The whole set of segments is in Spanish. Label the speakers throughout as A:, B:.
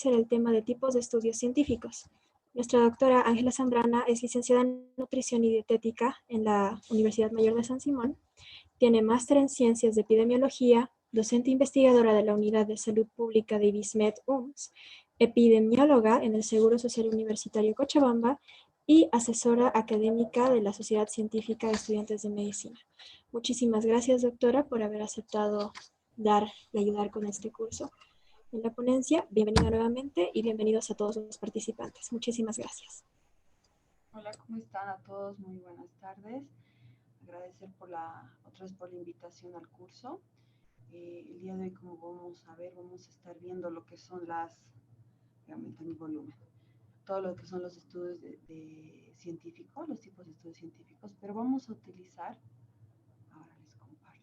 A: el tema de tipos de estudios científicos. Nuestra doctora Ángela Zambrana es licenciada en Nutrición y Dietética en la Universidad Mayor de San Simón. Tiene máster en Ciencias de Epidemiología, docente investigadora de la Unidad de Salud Pública de IBISMED UMS, epidemióloga en el Seguro Social Universitario Cochabamba y asesora académica de la Sociedad Científica de Estudiantes de Medicina. Muchísimas gracias, doctora, por haber aceptado dar y ayudar con este curso en la ponencia. Bienvenida nuevamente y bienvenidos a todos los participantes. Muchísimas gracias.
B: Hola, ¿cómo están a todos? Muy buenas tardes. Agradecer otra vez por la invitación al curso. El día de hoy, como vamos a ver, vamos a estar viendo lo que son voy a aumentar mi volumen, todo lo que son los estudios de científicos, los tipos de estudios científicos, pero vamos a utilizar, ahora les comparto.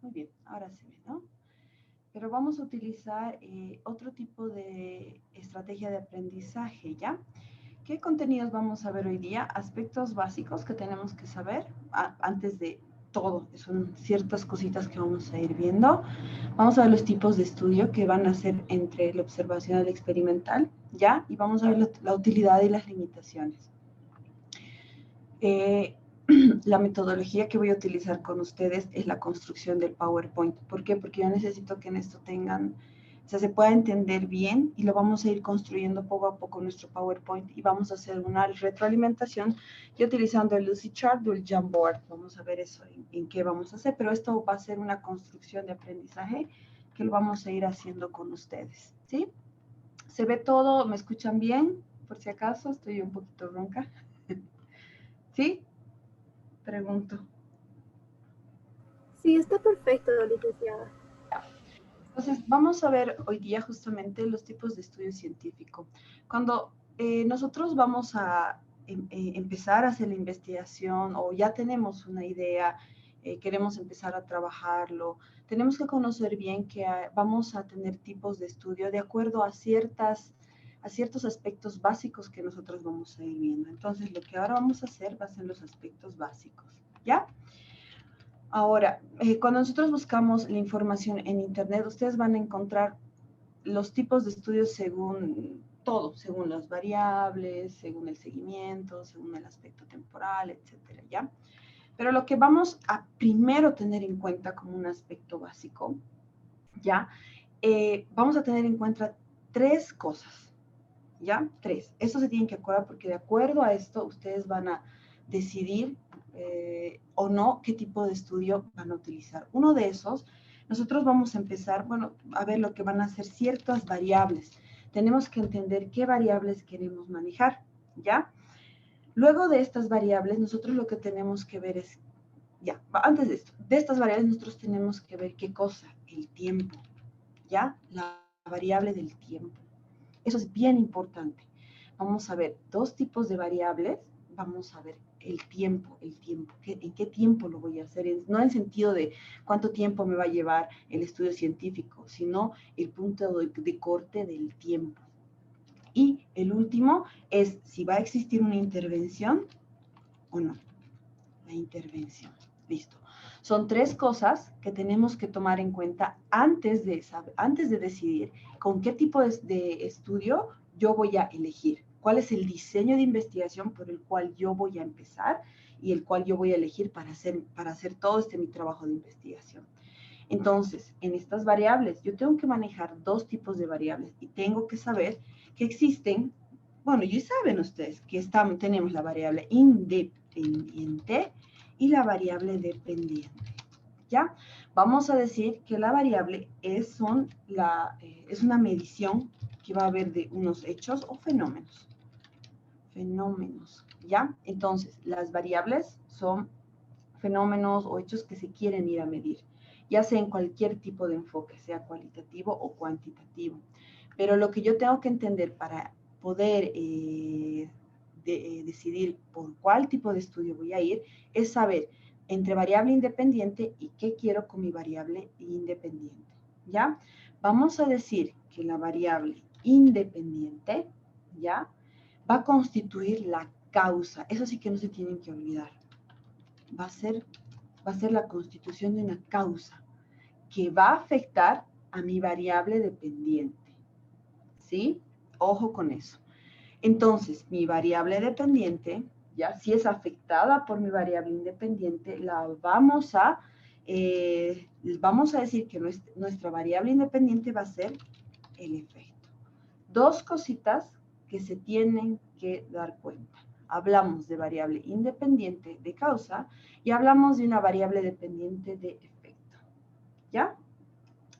B: Muy bien, ahora se ve, ¿no? Pero vamos a utilizar otro tipo de estrategia de aprendizaje, ¿ya? ¿Qué contenidos vamos a ver hoy día? Aspectos básicos que tenemos que saber antes de todo. Son ciertas cositas que vamos a ir viendo. Vamos a ver los tipos de estudio que van a ser entre el observacional y el experimental, ¿ya? Y vamos a ver la utilidad y las limitaciones. La metodología que voy a utilizar con ustedes es la construcción del PowerPoint. ¿Por qué? Porque yo necesito que en esto tengan, o sea, se pueda entender bien y lo vamos a ir construyendo poco a poco nuestro PowerPoint y vamos a hacer una retroalimentación y utilizando el Lucidchart o el Jamboard. Vamos a ver eso en qué vamos a hacer, pero esto va a ser una construcción de aprendizaje que lo vamos a ir haciendo con ustedes, ¿sí? ¿Se ve todo? ¿Me escuchan bien? Por si acaso, estoy un poquito ronca. ¿Sí? Pregunto.
A: Sí, está perfecto, licenciada.
B: Entonces, vamos a ver hoy día justamente los tipos de estudio científico. Cuando nosotros vamos a empezar a hacer la investigación o ya tenemos una idea, queremos empezar a trabajarlo, tenemos que conocer bien que vamos a tener tipos de estudio de acuerdo a ciertos aspectos básicos que nosotros vamos a ir viendo. Entonces, lo que ahora vamos a hacer va a ser los aspectos básicos, ¿ya? Ahora, cuando nosotros buscamos la información en Internet, ustedes van a encontrar los tipos de estudios según todo, según las variables, según el seguimiento, según el aspecto temporal, etcétera, ¿ya? Pero lo que vamos a primero tener en cuenta como un aspecto básico, ¿ya? Vamos a tener en cuenta tres cosas, ¿ya? Tres. Eso se tienen que acordar porque de acuerdo a esto ustedes van a decidir o no qué tipo de estudio van a utilizar. Uno de esos, nosotros vamos a empezar, bueno, a ver lo que van a ser ciertas variables. Tenemos que entender qué variables queremos manejar, ¿ya? Luego de estas variables, nosotros lo que tenemos que ver es, ya, antes de esto, de estas variables nosotros tenemos que ver qué cosa, el tiempo, ¿ya? La variable del tiempo. Eso es bien importante. Vamos a ver dos tipos de variables. Vamos a ver el tiempo, en qué tiempo lo voy a hacer, no en el sentido de cuánto tiempo me va a llevar el estudio científico, sino el punto de corte del tiempo. Y el último es si va a existir una intervención o no. La intervención. Listo. Son tres cosas que tenemos que tomar en cuenta antes de decidir con qué tipo de estudio yo voy a elegir. ¿Cuál es el diseño de investigación por el cual yo voy a empezar y el cual yo voy a elegir para hacer todo mi trabajo de investigación? Entonces, en estas variables, yo tengo que manejar dos tipos de variables y tengo que saber que existen, bueno, ya saben ustedes que tenemos la variable independiente y la variable dependiente, ¿ya? Vamos a decir que la variable es una medición que va a haber de unos hechos o fenómenos. Fenómenos, ¿ya? Entonces, las variables son fenómenos o hechos que se quieren ir a medir, ya sea en cualquier tipo de enfoque, sea cualitativo o cuantitativo. Pero lo que yo tengo que entender para poder decidir por cuál tipo de estudio voy a ir es saber entre variable independiente y qué quiero con mi variable independiente, ¿ya? Vamos a decir que la variable independiente, ¿ya? Va a constituir la causa. Eso sí que no se tienen que olvidar. Va a ser la constitución de una causa que va a afectar a mi variable dependiente, ¿sí? Ojo con eso. Entonces, mi variable dependiente, ya si es afectada por mi variable independiente, vamos a decir que nuestra variable independiente va a ser el efecto. Dos cositas que se tienen que dar cuenta. Hablamos de variable independiente de causa y hablamos de una variable dependiente de efecto, ¿ya?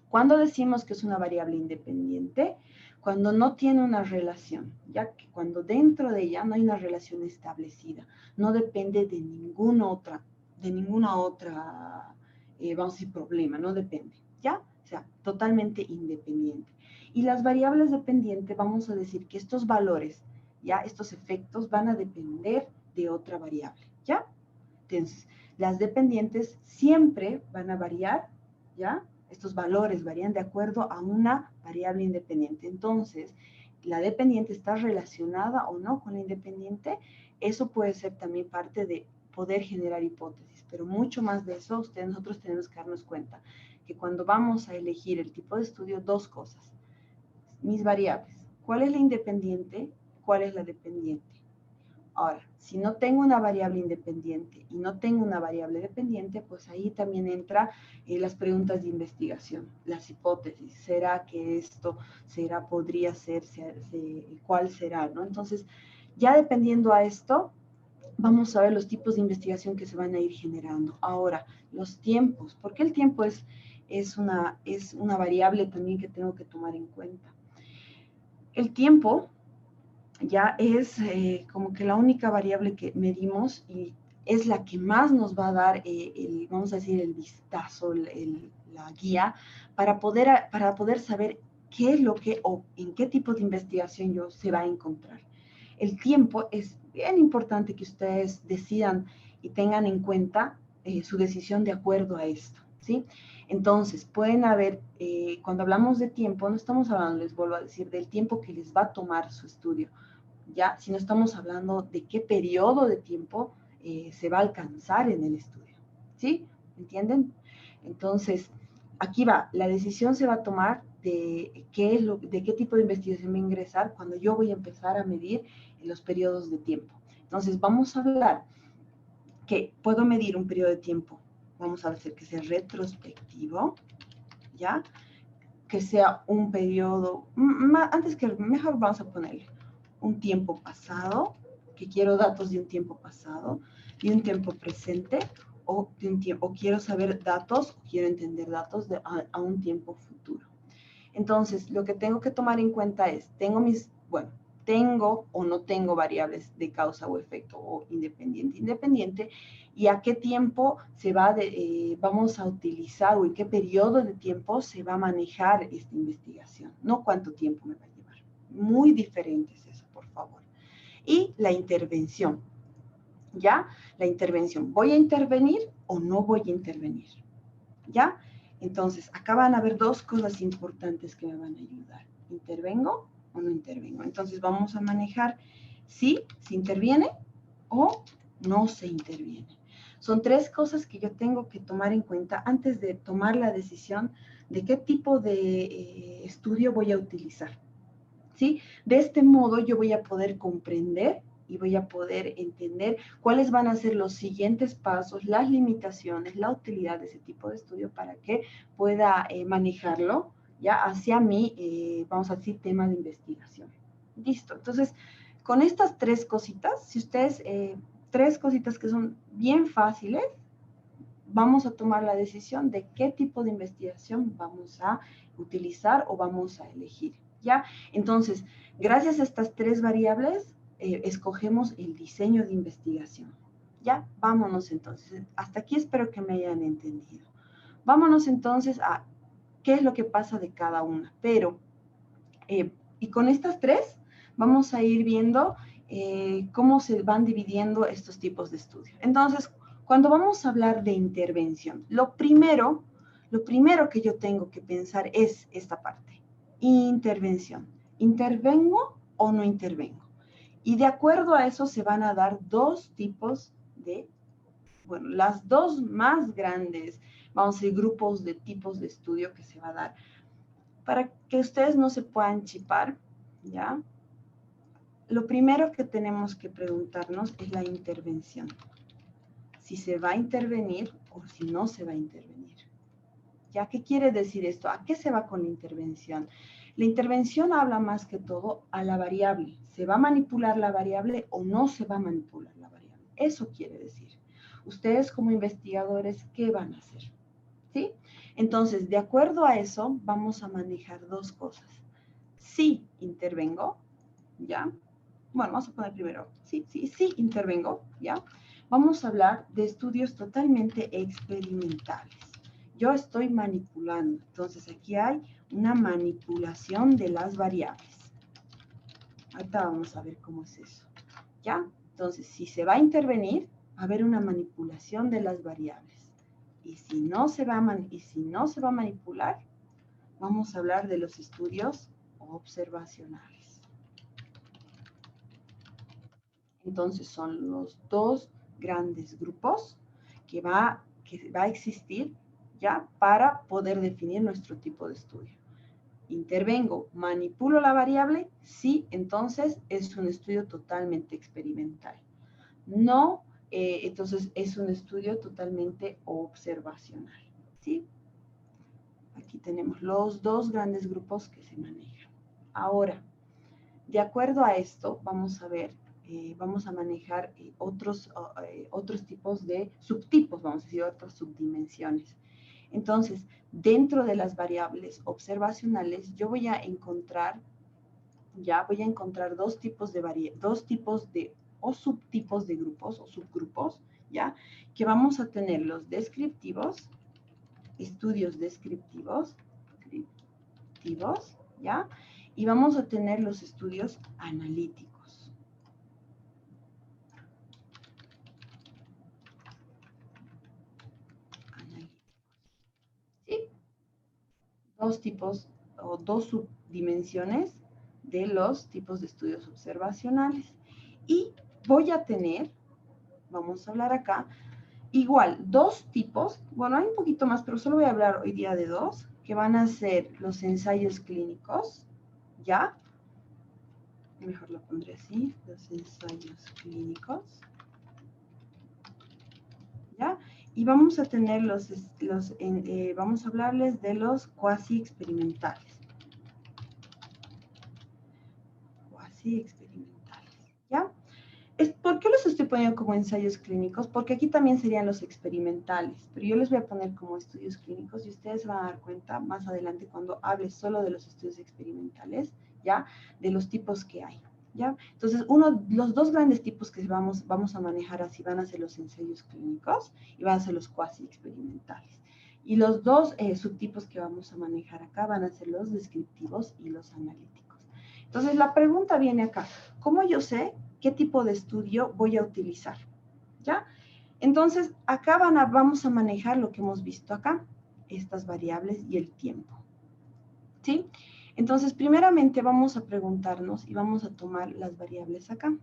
B: ¿Cuándo decimos que es una variable independiente? Cuando no tiene una relación, ya que cuando dentro de ella no hay una relación establecida, no depende de ninguna otra, vamos a decir, problema, no depende, ¿ya? O sea, totalmente independiente. Y las variables dependientes, vamos a decir que estos valores, ya, estos efectos van a depender de otra variable, ¿ya? Entonces, las dependientes siempre van a variar, ¿ya? Estos valores varían de acuerdo a una variable independiente. Entonces, la dependiente está relacionada o no con la independiente. Eso puede ser también parte de poder generar hipótesis, pero mucho más de eso, nosotros tenemos que darnos cuenta que cuando vamos a elegir el tipo de estudio, dos cosas. Mis variables, ¿cuál es la independiente? ¿Cuál es la dependiente? Ahora, si no tengo una variable independiente y no tengo una variable dependiente, pues ahí también entra las preguntas de investigación, las hipótesis. ¿Será que esto podría ser, cuál será, ¿no? Entonces, ya dependiendo a esto, vamos a ver los tipos de investigación que se van a ir generando. Ahora, los tiempos. ¿Por qué el tiempo es una variable también que tengo que tomar en cuenta? El tiempo ya es como que la única variable que medimos y es la que más nos va a dar, vamos a decir, el vistazo, la guía, para poder saber qué es lo que o en qué tipo de investigación se va a encontrar. El tiempo es bien importante que ustedes decidan y tengan en cuenta su decisión de acuerdo a esto, ¿sí? Entonces, pueden haber, cuando hablamos de tiempo, no estamos hablando, les vuelvo a decir, del tiempo que les va a tomar su estudio, ya, si no estamos hablando de qué periodo de tiempo se va a alcanzar en el estudio, ¿sí? ¿Entienden? Entonces, aquí va, la decisión se va a tomar de qué tipo de investigación va a ingresar cuando yo voy a empezar a medir los periodos de tiempo. Entonces, vamos a hablar que puedo medir un periodo de tiempo, vamos a decir que sea retrospectivo, ¿ya? Que sea un periodo, mejor vamos a ponerle un tiempo pasado, que quiero datos de un tiempo pasado, de un tiempo presente, o quiero saber datos, o quiero entender datos a un tiempo futuro. Entonces, lo que tengo que tomar en cuenta es, tengo o no tengo variables de causa o efecto, o independiente, y a qué tiempo vamos a utilizar o en qué periodo de tiempo se va a manejar esta investigación, no cuánto tiempo me va a llevar. Muy diferente es eso, por favor. Y la intervención, ¿ya? La intervención, ¿voy a intervenir o no voy a intervenir? ¿Ya? Entonces, acá van a haber dos cosas importantes que me van a ayudar. ¿Intervengo o no intervengo? Entonces, vamos a manejar si se interviene o no se interviene. Son tres cosas que yo tengo que tomar en cuenta antes de tomar la decisión de qué tipo de estudio voy a utilizar, ¿sí? De este modo, yo voy a poder comprender y voy a poder entender cuáles van a ser los siguientes pasos, las limitaciones, la utilidad de ese tipo de estudio para que pueda manejarlo ya hacia mi, vamos a decir, tema de investigación. Listo. Entonces, con estas tres cositas, si ustedes, tres cositas que son bien fáciles, vamos a tomar la decisión de qué tipo de investigación vamos a utilizar o vamos a elegir, ¿ya? Entonces, gracias a estas tres variables, escogemos el diseño de investigación. ¿Ya? Vámonos entonces. Hasta aquí espero que me hayan entendido. Vámonos entonces a qué es lo que pasa de cada una. Pero, y con estas tres, vamos a ir viendo cómo se van dividiendo estos tipos de estudio. Entonces, cuando vamos a hablar de intervención, lo primero que yo tengo que pensar es esta parte. Intervención. ¿Intervengo o no intervengo? Y de acuerdo a eso se van a dar dos tipos de, bueno, las dos más grandes, vamos a decir, grupos de tipos de estudio que se va a dar. Para que ustedes no se puedan chipar, ¿ya? Lo primero que tenemos que preguntarnos es la intervención. Si se va a intervenir o si no se va a intervenir. ¿Ya? ¿Qué quiere decir esto? ¿A qué se va con la intervención? La intervención habla más que todo a la variable. ¿Se va a manipular la variable o no se va a manipular la variable? Eso quiere decir. Ustedes como investigadores, ¿qué van a hacer? ¿Sí? Entonces, de acuerdo a eso, vamos a manejar dos cosas. Si intervengo, ¿ya? Bueno, vamos a poner primero, sí intervengo, ¿ya? Vamos a hablar de estudios totalmente experimentales. Yo estoy manipulando, entonces aquí hay una manipulación de las variables. Ahorita vamos a ver cómo es eso, ¿ya? Entonces, si se va a intervenir, va a haber una manipulación de las variables. Y si no se va a manipular, vamos a hablar de los estudios observacionales. Entonces son los dos grandes grupos que va a existir ya para poder definir nuestro tipo de estudio. Intervengo, manipulo la variable, sí, entonces es un estudio totalmente experimental. No, entonces es un estudio totalmente observacional, ¿sí? Aquí tenemos los dos grandes grupos que se manejan. Ahora, de acuerdo a esto, vamos a ver, vamos a manejar otros tipos de subtipos, vamos a decir, otras subdimensiones. Entonces, dentro de las variables observacionales, yo voy a encontrar dos tipos de o subtipos de grupos o subgrupos, ¿ya? Que vamos a tener los descriptivos, estudios descriptivos, ¿ya? Y vamos a tener los estudios analíticos. ¿Sí? Dos tipos o dos subdimensiones de los tipos de estudios observacionales. Y voy a tener, vamos a hablar acá, igual, dos tipos, bueno, hay un poquito más, pero solo voy a hablar hoy día de dos, que van a ser los ensayos clínicos, ¿ya? Mejor lo pondré así, los ensayos clínicos, ¿ya? Y vamos a tener vamos a hablarles de los cuasi experimentales. Cuasi experimentales, ¿ya? ¿Por qué los estoy poniendo como ensayos clínicos? Porque aquí también serían los experimentales, pero yo les voy a poner como estudios clínicos y ustedes se van a dar cuenta más adelante cuando hable solo de los estudios experimentales, ¿ya? De los tipos que hay, ¿ya? Entonces, los dos grandes tipos que vamos a manejar así van a ser los ensayos clínicos y van a ser los cuasi experimentales. Y los dos subtipos que vamos a manejar acá van a ser los descriptivos y los analíticos. Entonces, la pregunta viene acá, ¿cómo yo sé qué tipo de estudio voy a utilizar? ¿Ya? Entonces, acá vamos a manejar lo que hemos visto acá, estas variables y el tiempo. ¿Sí? Entonces, primeramente vamos a preguntarnos y vamos a tomar las variables acá.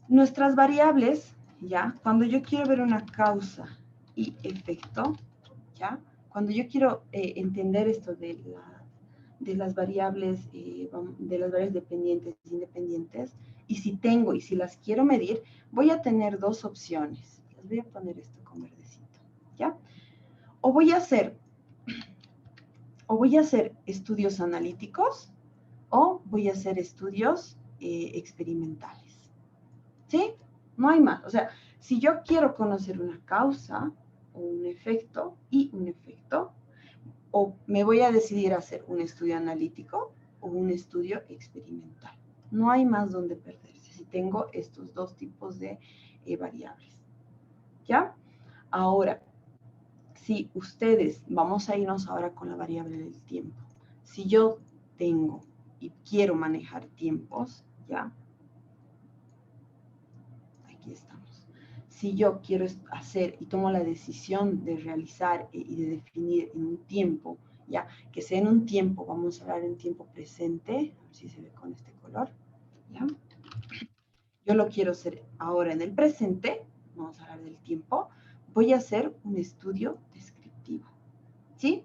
B: Nuestras variables, ¿ya? Cuando yo quiero ver una causa y efecto, ¿ya? Cuando yo quiero entender esto de las variables dependientes e independientes, y si las quiero medir, voy a tener dos opciones. Les voy a poner esto con verdecito, ¿ya? O voy a hacer estudios analíticos o voy a hacer estudios experimentales, ¿sí? No hay más. O sea, si yo quiero conocer una causa o un efecto o me voy a decidir a hacer un estudio analítico o un estudio experimental. No hay más donde perderse si tengo estos dos tipos de variables. ¿Ya? Ahora, si ustedes, vamos a irnos ahora con la variable del tiempo. Si yo tengo y quiero manejar tiempos, ¿ya? Aquí estamos. Si yo quiero hacer y tomo la decisión de realizar y de definir en un tiempo, ya, que sea en un tiempo, vamos a hablar en tiempo presente, a ver si se ve con este color, ya. Yo lo quiero hacer ahora en el presente, vamos a hablar del tiempo, voy a hacer un estudio descriptivo, ¿sí?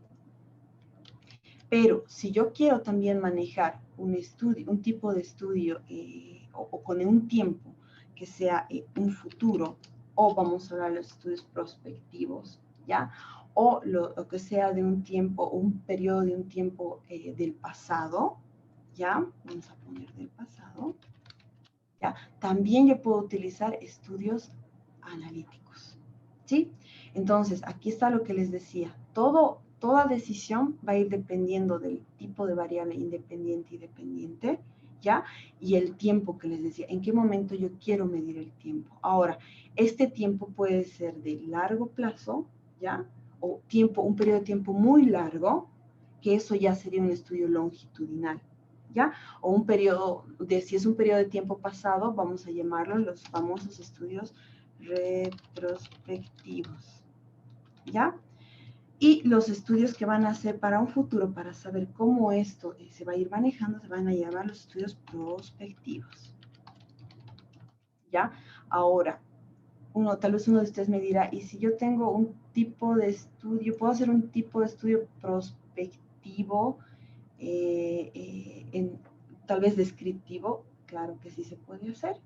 B: Pero si yo quiero también manejar un estudio, un tipo de estudio o con un tiempo que sea un futuro, o vamos a hablar de los estudios prospectivos, ¿ya? O lo que sea de un tiempo, un periodo de un tiempo del pasado, ¿ya? Vamos a poner del pasado, ¿ya? También yo puedo utilizar estudios analíticos, ¿sí? Entonces, aquí está lo que les decía. Toda decisión va a ir dependiendo del tipo de variable independiente y dependiente, ¿ya? Y el tiempo que les decía, en qué momento yo quiero medir el tiempo. Ahora, este tiempo puede ser de largo plazo, ¿ya? O un periodo de tiempo muy largo, que eso ya sería un estudio longitudinal, ¿ya? O un periodo, si es un periodo de tiempo pasado, vamos a llamarlo los famosos estudios retrospectivos, ¿ya? Y los estudios que van a hacer para un futuro, para saber cómo esto se va a ir manejando, se van a llamar los estudios prospectivos, ¿ya? Ahora, tal vez uno de ustedes me dirá, ¿y si yo tengo un tipo de estudio, puedo hacer un tipo de estudio prospectivo tal vez descriptivo? Claro que sí se puede hacer,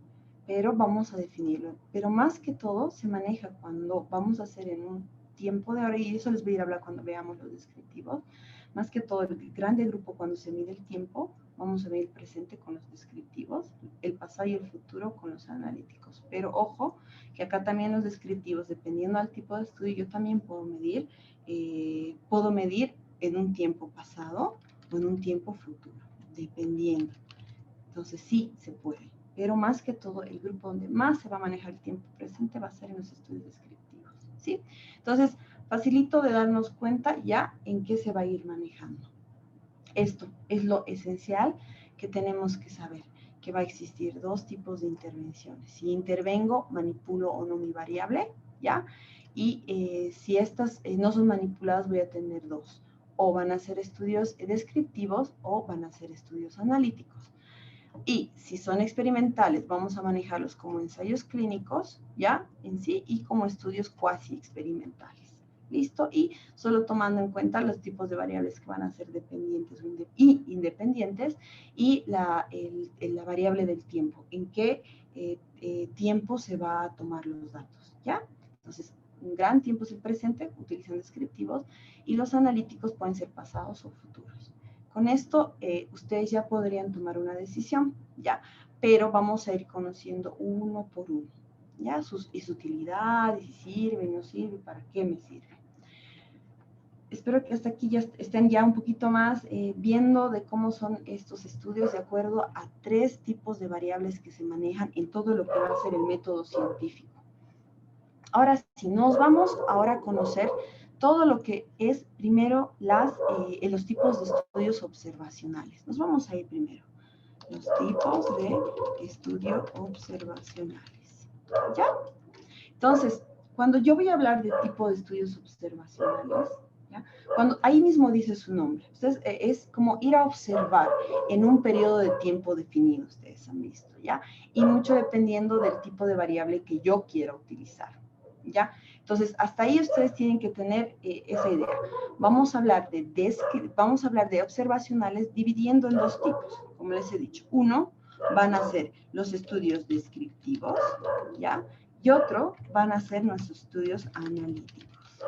B: pero vamos a definirlo. Pero más que todo se maneja cuando vamos a hacer en un tiempo de ahora, y eso les voy a ir a hablar cuando veamos los descriptivos. Más que todo, el grande grupo, cuando se mide el tiempo, vamos a ver el presente con los descriptivos, el pasado y el futuro con los analíticos. Pero ojo, que acá también los descriptivos, dependiendo del tipo de estudio, yo también puedo medir en un tiempo pasado o en un tiempo futuro, dependiendo. Entonces sí se puede, pero más que todo el grupo donde más se va a manejar el tiempo presente va a ser en los estudios descriptivos, ¿sí? Entonces, facilito de darnos cuenta ya en qué se va a ir manejando. Esto es lo esencial que tenemos que saber, que va a existir dos tipos de intervenciones. Si intervengo, manipulo o no mi variable, ¿ya? Y si estas no son manipuladas, voy a tener dos. O van a ser estudios descriptivos o van a ser estudios analíticos. Y si son experimentales, vamos a manejarlos como ensayos clínicos, ¿ya? En sí, y como estudios cuasi experimentales. ¿Listo? Y solo tomando en cuenta los tipos de variables que van a ser dependientes y independientes y la variable del tiempo, en qué tiempo se va a tomar los datos, ¿ya? Entonces, un gran tiempo es el presente, utilizan descriptivos, y los analíticos pueden ser pasados o futuros. Con esto, ustedes ya podrían tomar una decisión, ¿ya? Pero vamos a ir conociendo uno por uno, ¿ya? Su utilidad, si sirve, no sirve, para qué me sirve. Espero que hasta aquí ya estén ya un poquito más viendo de cómo son estos estudios de acuerdo a 3 tipos de variables que se manejan en todo lo que va a ser el método científico. Ahora sí, nos vamos ahora a conocer todo lo que es primero los tipos de estudios observacionales. Nos vamos a ir primero. Los tipos de estudio observacionales. ¿Ya? Entonces, cuando yo voy a hablar de tipo de estudios observacionales, ¿ya? Ahí mismo dice su nombre. Entonces, es como ir a observar en un periodo de tiempo definido, ustedes han visto, ¿ya? Y mucho dependiendo del tipo de variable que yo quiera utilizar, ¿ya? Entonces, hasta ahí ustedes tienen que tener esa idea. Vamos a hablar de observacionales dividiendo en 2 tipos, como les he dicho. Uno, van a ser los estudios descriptivos, ¿ya? Y otro van a ser nuestros estudios analíticos,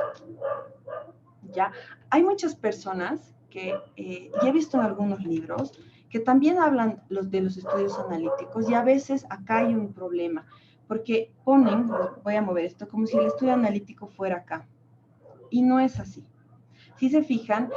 B: ¿ya? Hay muchas personas que, y he visto en algunos libros, que también hablan de los estudios analíticos, y a veces acá hay un problema, porque ponen, voy a mover esto, como si el estudio analítico fuera acá, y no es así. Si se fijan,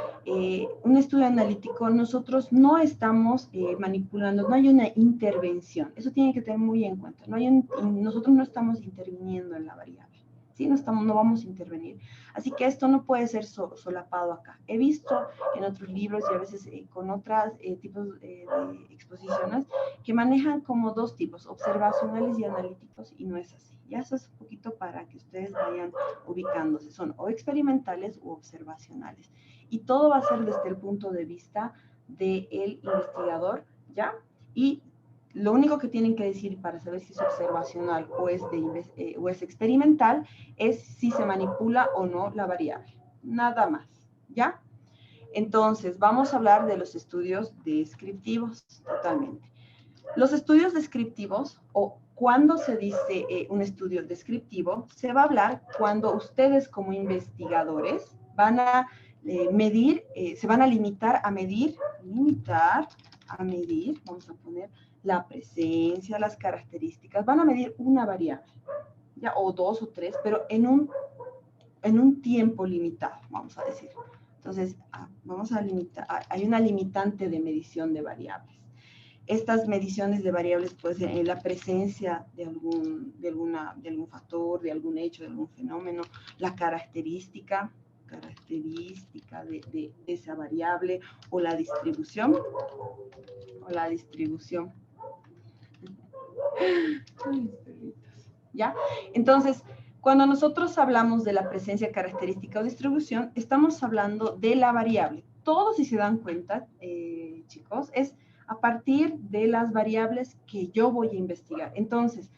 B: un estudio analítico, nosotros no estamos manipulando, no hay una intervención. Eso tienen que tener muy en cuenta. Nosotros no estamos interviniendo en la variable. ¿Sí? No vamos a intervenir. Así que esto no puede ser solapado acá. He visto en otros libros y a veces con otros tipos de exposiciones que manejan como 2 tipos, observacionales y analíticos, y no es así. Ya eso es un poquito para que ustedes vayan ubicándose. Son o experimentales u observacionales. Y todo va a ser desde el punto de vista del investigador, ¿ya? Y lo único que tienen que decir para saber si es observacional o es experimental es si se manipula o no la variable. Nada más, ¿ya? Entonces, vamos a hablar de los estudios descriptivos, totalmente. Los estudios descriptivos, o cuando se dice un estudio descriptivo, se va a hablar cuando ustedes como investigadores van a medir, se van a limitar a medir, vamos a poner la presencia, las características, van a medir una variable, ya, o dos o tres, pero en un tiempo limitado, vamos a decir. Entonces, vamos a limitar, hay una limitante de medición de variables. Estas mediciones de variables pueden ser en la presencia de algún factor, de algún hecho, de algún fenómeno, la característica de esa variable, o la distribución. Ay, perritos. ¿Ya? Entonces, cuando nosotros hablamos de la presencia, característica o distribución, estamos hablando de la variable. Todo, si se dan cuenta, chicos, es a partir de las variables que yo voy a investigar. Entonces,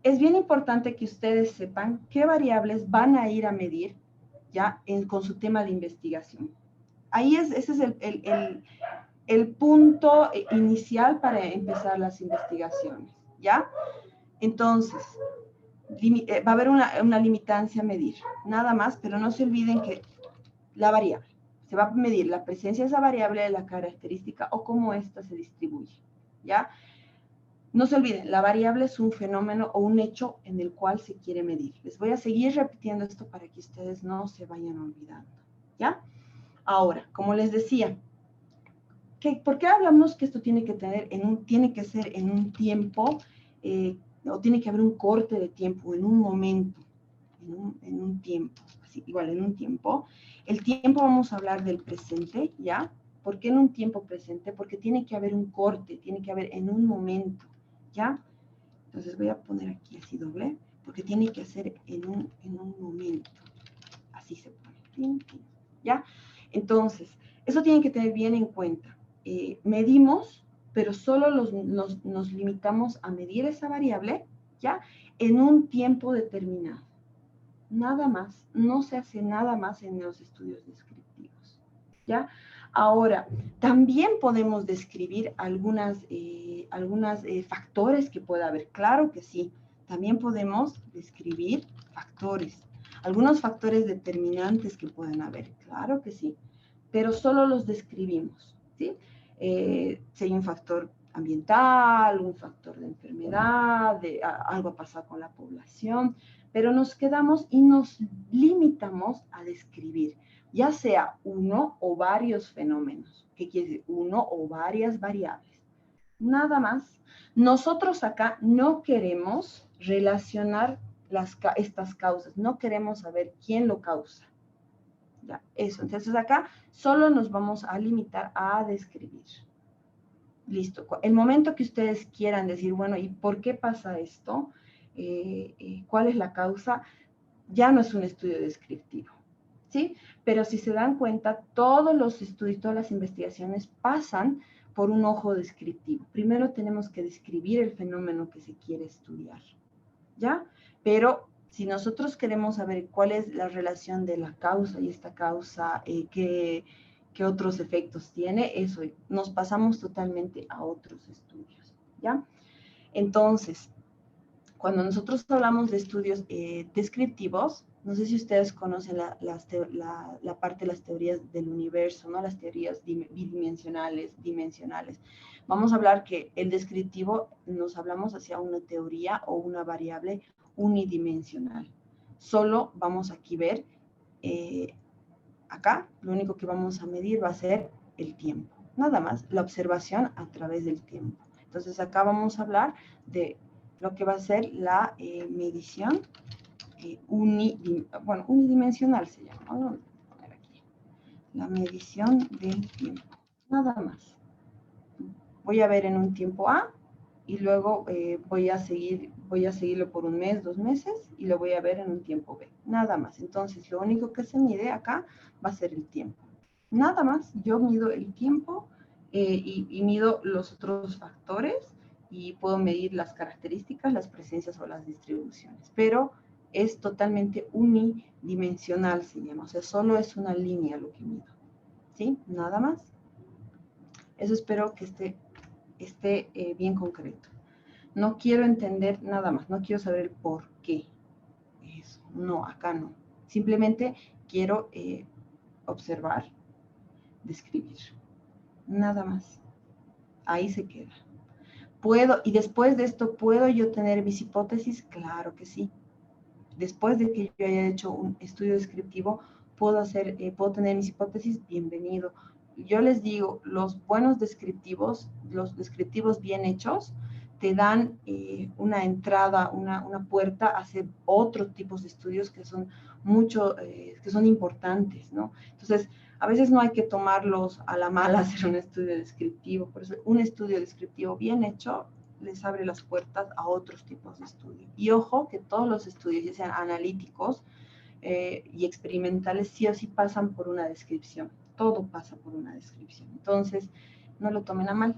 B: es bien importante que ustedes sepan qué variables van a ir a medir, ¿ya? Con su tema de investigación. Ese es el punto inicial para empezar las investigaciones, ¿ya? Entonces, va a haber una limitancia a medir, nada más, pero no se olviden que la variable, se va a medir la presencia de esa variable, la característica o cómo ésta se distribuye, ¿ya? No se olviden, la variable es un fenómeno o un hecho en el cual se quiere medir. Les voy a seguir repitiendo esto para que ustedes no se vayan olvidando, ¿ya? Ahora, como les decía, ¿por qué hablamos que esto tiene que ser en un tiempo, o tiene que haber un corte de tiempo, en un momento, en un tiempo, así, igual en un tiempo? El tiempo vamos a hablar del presente, ¿ya? ¿Por qué en un tiempo presente? Porque tiene que haber un corte, tiene que haber en un momento, ¿ya? Entonces voy a poner aquí así doble, porque tiene que ser en un momento, así se pone, ¿ya? Entonces, eso tienen que tener bien en cuenta. Medimos, pero solo nos limitamos a medir esa variable, ¿ya? En un tiempo determinado. Nada más, no se hace nada más en los estudios descriptivos, ¿ya? Ahora, también podemos describir algunos factores que pueda haber. Claro que sí, también podemos describir factores. Algunos factores determinantes que pueden haber, claro que sí, pero solo los describimos, ¿sí? Si hay un factor ambiental, un factor de enfermedad, algo ha pasado con la población, pero nos quedamos y nos limitamos a describir, ya sea uno o varios fenómenos, que quiere decir uno o varias variables. Nada más. Nosotros acá no queremos relacionar estas causas, no queremos saber quién lo causa. Ya, eso. Entonces acá solo nos vamos a limitar a describir. Listo. El momento que ustedes quieran decir, bueno, ¿y por qué pasa esto? ¿Cuál es la causa? Ya no es un estudio descriptivo, ¿sí? Pero si se dan cuenta, todos los estudios, todas las investigaciones pasan por un ojo descriptivo. Primero tenemos que describir el fenómeno que se quiere estudiar, ¿ya? Pero si nosotros queremos saber cuál es la relación de la causa y esta causa, qué otros efectos tiene, eso, nos pasamos totalmente a otros estudios, ¿ya? Entonces, cuando nosotros hablamos de estudios descriptivos, no sé si ustedes conocen la parte de las teorías del universo, ¿no? Las teorías bidimensionales, dimensionales. Vamos a hablar que el descriptivo nos hablamos hacia una teoría o una variable unidimensional. Solo vamos aquí a ver, acá lo único que vamos a medir va a ser el tiempo. Nada más, la observación a través del tiempo. Entonces acá vamos a hablar de lo que va a ser la medición unidimensional se llama. Vamos a poner aquí. La medición del tiempo. Nada más. Voy a ver en un tiempo A y luego voy a seguirlo por un mes, 2 meses y lo voy a ver en un tiempo B. Nada más. Entonces, lo único que se mide acá va a ser el tiempo. Nada más. Yo mido el tiempo y mido los otros factores y puedo medir las características, las presencias o las distribuciones. Pero es totalmente unidimensional, se llama. O sea, solo es una línea lo que mido. ¿sí? Nada más. Eso espero que esté bien concreto. No quiero entender nada más, no quiero saber el por qué. Eso, no, acá no. Simplemente quiero observar, describir. Nada más. Ahí se queda. ¿Puedo, y después de esto, puedo yo tener mis hipótesis? Claro que sí. Después de que yo haya hecho un estudio descriptivo, puedo tener mis hipótesis, bienvenido. Yo les digo, los buenos descriptivos, los descriptivos bien hechos, te dan una entrada, una puerta a hacer otros tipos de estudios que son que son importantes, ¿no? Entonces, a veces no hay que tomarlos a la mala hacer un estudio descriptivo, por eso un estudio descriptivo bien hecho les abre las puertas a otros tipos de estudios. Y ojo que todos los estudios, ya sean analíticos y experimentales, sí o sí pasan por una descripción. Todo pasa por una descripción. Entonces, no lo tomen a mal.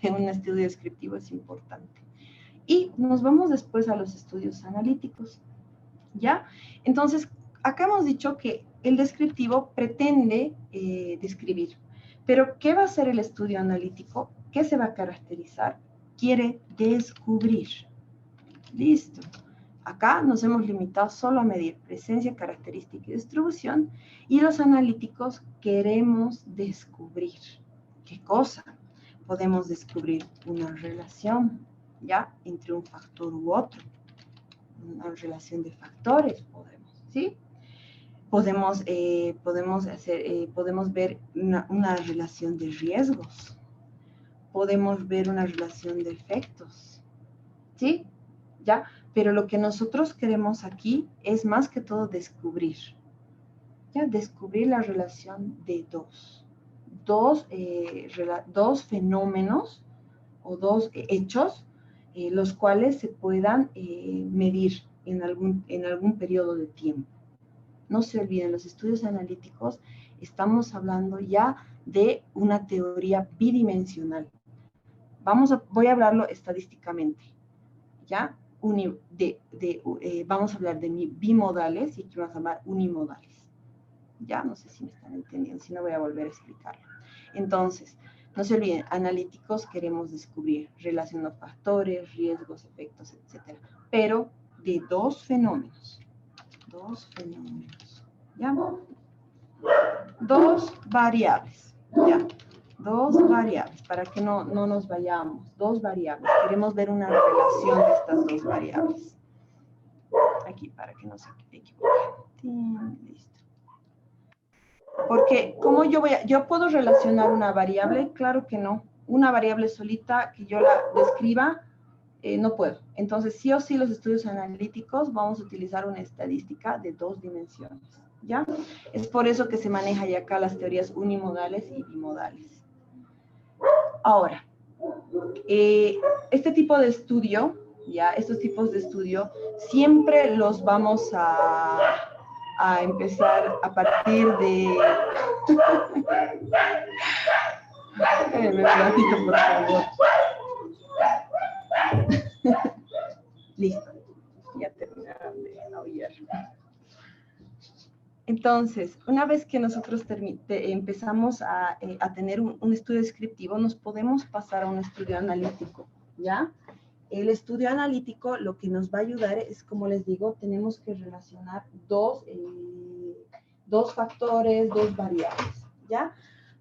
B: Un estudio descriptivo es importante. Y nos vamos después a los estudios analíticos. ¿Ya? Entonces, acá hemos dicho que el descriptivo pretende describir. Pero, ¿qué va a ser el estudio analítico? ¿Qué se va a caracterizar? Quiere descubrir. Listo. Acá nos hemos limitado solo a medir presencia, característica y distribución, y los analíticos queremos descubrir. ¿Qué cosa? Podemos descubrir una relación, ¿ya? Entre un factor u otro. Una relación de factores, ¿sí? Podemos ver una relación de riesgos. Podemos ver una relación de efectos, ¿sí? ¿Ya? Pero lo que nosotros queremos aquí es más que todo descubrir, ¿ya? Descubrir la relación de dos fenómenos o dos hechos, los cuales se puedan medir en algún periodo de tiempo. No se olviden, los estudios analíticos estamos hablando ya de una teoría bidimensional. Voy a hablarlo estadísticamente, ¿ya? Vamos a hablar de bimodales y aquí vamos a hablar unimodales. Ya, no sé si me están entendiendo, si no voy a volver a explicarlo. Entonces, no se olviden, analíticos queremos descubrir, relacionando factores, riesgos, efectos, etc. Pero de dos fenómenos, ¿ya? Dos variables, ¿ya? Dos variables, para que no nos vayamos. Dos variables. Queremos ver una relación de estas dos variables. Aquí, para que no se equivoquen. Listo. Porque, ¿cómo yo puedo relacionar una variable? Claro que no. Una variable solita que yo la describa, no puedo. Entonces, sí o sí, los estudios analíticos vamos a utilizar una estadística de dos dimensiones, ¿ya? Es por eso que se maneja ya acá las teorías unimodales y bimodales. Ahora, este tipo de estudio, ya, estos tipos de estudio, siempre los vamos a empezar a partir de... Un ratito, por favor. Listo, ya terminaron de aullar. Entonces, una vez que nosotros empezamos a tener un estudio descriptivo, nos podemos pasar a un estudio analítico, ¿ya? El estudio analítico lo que nos va a ayudar es, como les digo, tenemos que relacionar dos factores, dos variables, ¿ya?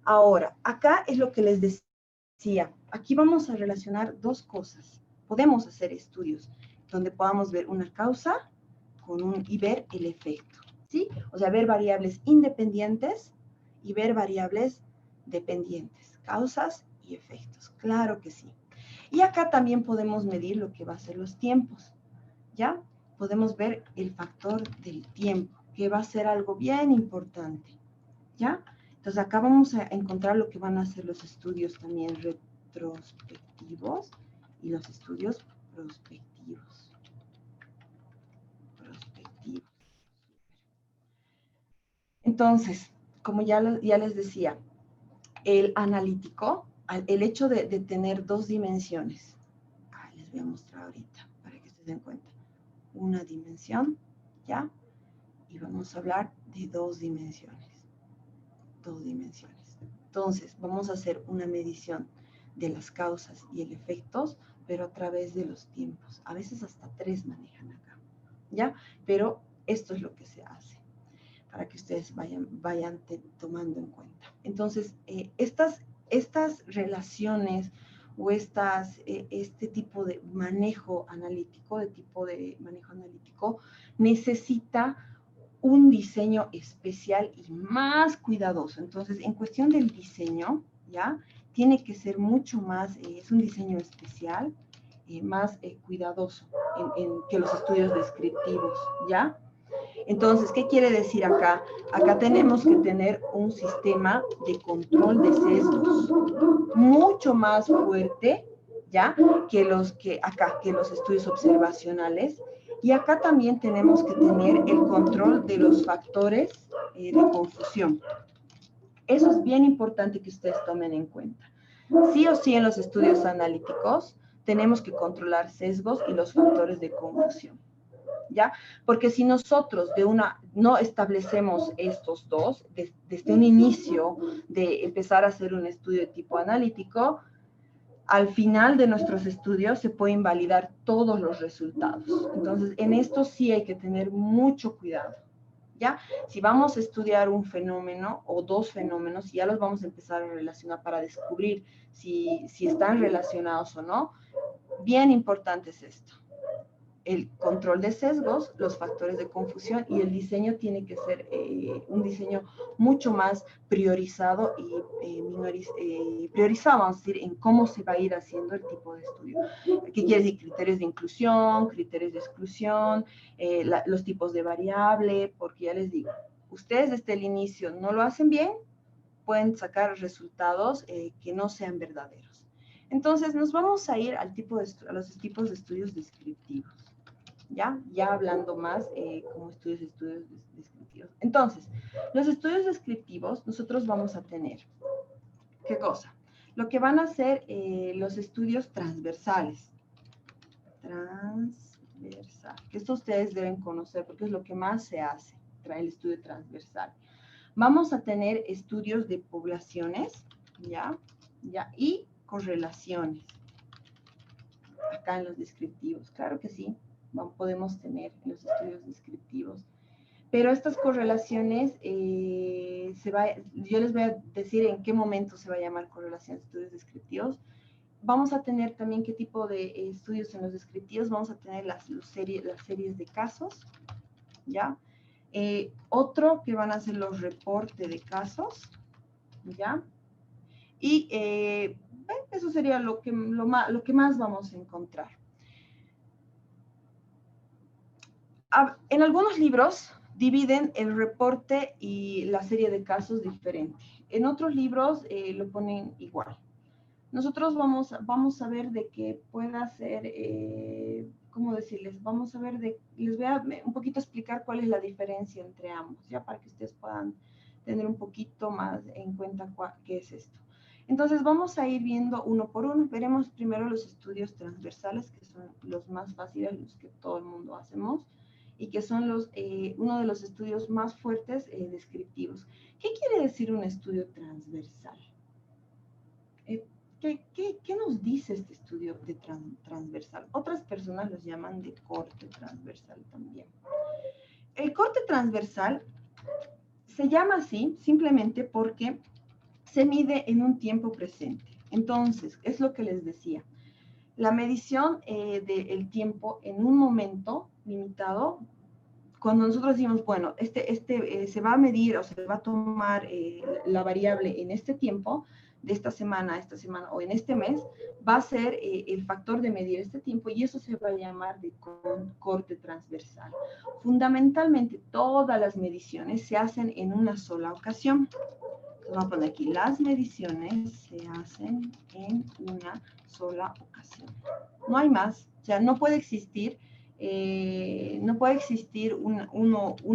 B: Ahora, acá es lo que les decía. Aquí vamos a relacionar dos cosas. Podemos hacer estudios donde podamos ver una causa y ver el efecto, ¿sí? O sea, ver variables independientes y ver variables dependientes, causas y efectos. Claro que sí. Y acá también podemos medir lo que va a ser los tiempos, ¿ya? Podemos ver el factor del tiempo, que va a ser algo bien importante, ¿ya? Entonces acá vamos a encontrar lo que van a ser los estudios también retrospectivos y los estudios prospectivos. Entonces, como ya les decía, el analítico, el hecho de tener dos dimensiones, les voy a mostrar ahorita para que se den cuenta. Una dimensión, ¿ya? Y vamos a hablar de dos dimensiones. Dos dimensiones. Entonces, vamos a hacer una medición de las causas y el efectos, pero a través de los tiempos. A veces hasta 3 manejan acá, ¿ya? Pero esto es lo que se hace para que ustedes vayan tomando en cuenta. Entonces, estas relaciones o este tipo de manejo analítico, necesita un diseño especial y más cuidadoso. Entonces, en cuestión del diseño, ¿ya? Tiene que ser mucho más, es un diseño especial, más cuidadoso que los estudios descriptivos, ¿ya? Entonces, ¿qué quiere decir acá? Acá tenemos que tener un sistema de control de sesgos mucho más fuerte, ¿ya? Que los estudios observacionales. Y acá también tenemos que tener el control de los factores de confusión. Eso es bien importante que ustedes tomen en cuenta. Sí o sí en los estudios analíticos tenemos que controlar sesgos y los factores de confusión. ¿Ya? Porque si nosotros no establecemos estos dos, desde un inicio de empezar a hacer un estudio de tipo analítico, al final de nuestros estudios se puede invalidar todos los resultados. Entonces, en esto sí hay que tener mucho cuidado, ¿ya? Si vamos a estudiar un fenómeno o dos fenómenos, ya los vamos a empezar a relacionar para descubrir si están relacionados o no, bien importante es esto. El control de sesgos, los factores de confusión y el diseño tiene que ser un diseño mucho más priorizado y priorizado, vamos a decir, en cómo se va a ir haciendo el tipo de estudio. ¿Qué quiere decir? Criterios de inclusión, criterios de exclusión, los tipos de variable, porque ya les digo, ustedes desde el inicio no lo hacen bien, pueden sacar resultados que no sean verdaderos. Entonces, nos vamos a ir a los tipos de estudios descriptivos. Ya hablando más como estudios descriptivos. Entonces, los estudios descriptivos, nosotros vamos a tener, ¿qué cosa? Lo que van a ser los estudios transversales. Que esto ustedes deben conocer porque es lo que más se hace, el estudio transversal. Vamos a tener estudios de poblaciones, y correlaciones. Acá en los descriptivos, claro que sí. Podemos tener en los estudios descriptivos. Pero estas correlaciones, yo les voy a decir en qué momento se va a llamar correlación de estudios descriptivos. Vamos a tener también qué tipo de estudios en los descriptivos. Vamos a tener las series de casos, ¿ya? Otro que van a ser los reportes de casos, ¿ya? Y eso sería lo que más vamos a encontrar. En algunos libros dividen el reporte y la serie de casos diferente. En otros libros lo ponen igual. Nosotros vamos a ver de que pueda ser, ¿cómo decirles? Vamos a ver, les voy a un poquito explicar cuál es la diferencia entre ambos, ya para que ustedes puedan tener un poquito más en cuenta qué es esto. Entonces vamos a ir viendo uno por uno. Veremos primero los estudios transversales, que son los más fáciles, los que todo el mundo hacemos, y que son uno de los estudios más fuertes descriptivos. ¿Qué quiere decir un estudio transversal? ¿Qué nos dice este estudio de transversal? Otras personas los llaman de corte transversal también. El corte transversal se llama así simplemente porque se mide en un tiempo presente. Entonces, es lo que les decía. La medición del tiempo en un momento limitado, cuando nosotros decimos, bueno, se va a medir o se va a tomar la variable en este tiempo, de esta semana a esta semana o en este mes, va a ser el factor de medir este tiempo y eso se va a llamar de corte transversal. Fundamentalmente, todas las mediciones se hacen en una sola ocasión. Vamos a poner aquí, las mediciones se hacen en una sola ocasión. No hay más, o sea, no puede existir un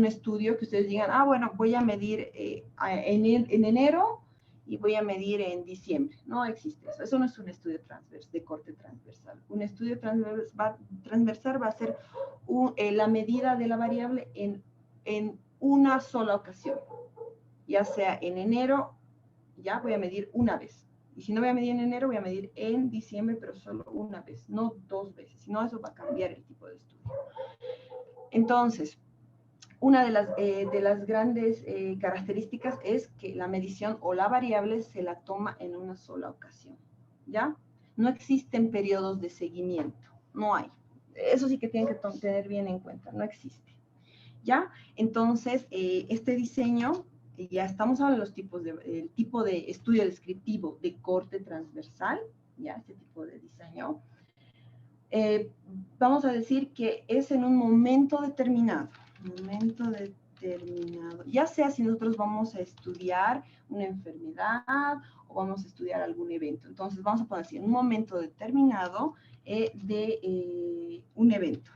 B: estudio que ustedes digan, bueno, voy a medir en enero y voy a medir en diciembre. No existe eso. Eso no es un estudio de corte transversal. Un estudio transversal va a ser la medida de la variable en una sola ocasión, ya sea en enero, ya voy a medir una vez. Y si no voy a medir en enero, voy a medir en diciembre, pero solo una vez, no 2 veces. Si no, eso va a cambiar el tipo de estudio. Entonces, una de las grandes características es que la medición o la variable se la toma en una sola ocasión, ¿ya? No existen periodos de seguimiento, no hay. Eso sí que tienen que tener bien en cuenta, no existe, ¿ya? Entonces, este diseño, ya estamos hablando de los tipos el tipo de estudio descriptivo de corte transversal, ¿ya? Este tipo de diseño. Vamos a decir que es en un momento determinado, ya sea si nosotros vamos a estudiar una enfermedad o vamos a estudiar algún evento. Entonces vamos a poner así, en un momento determinado de un evento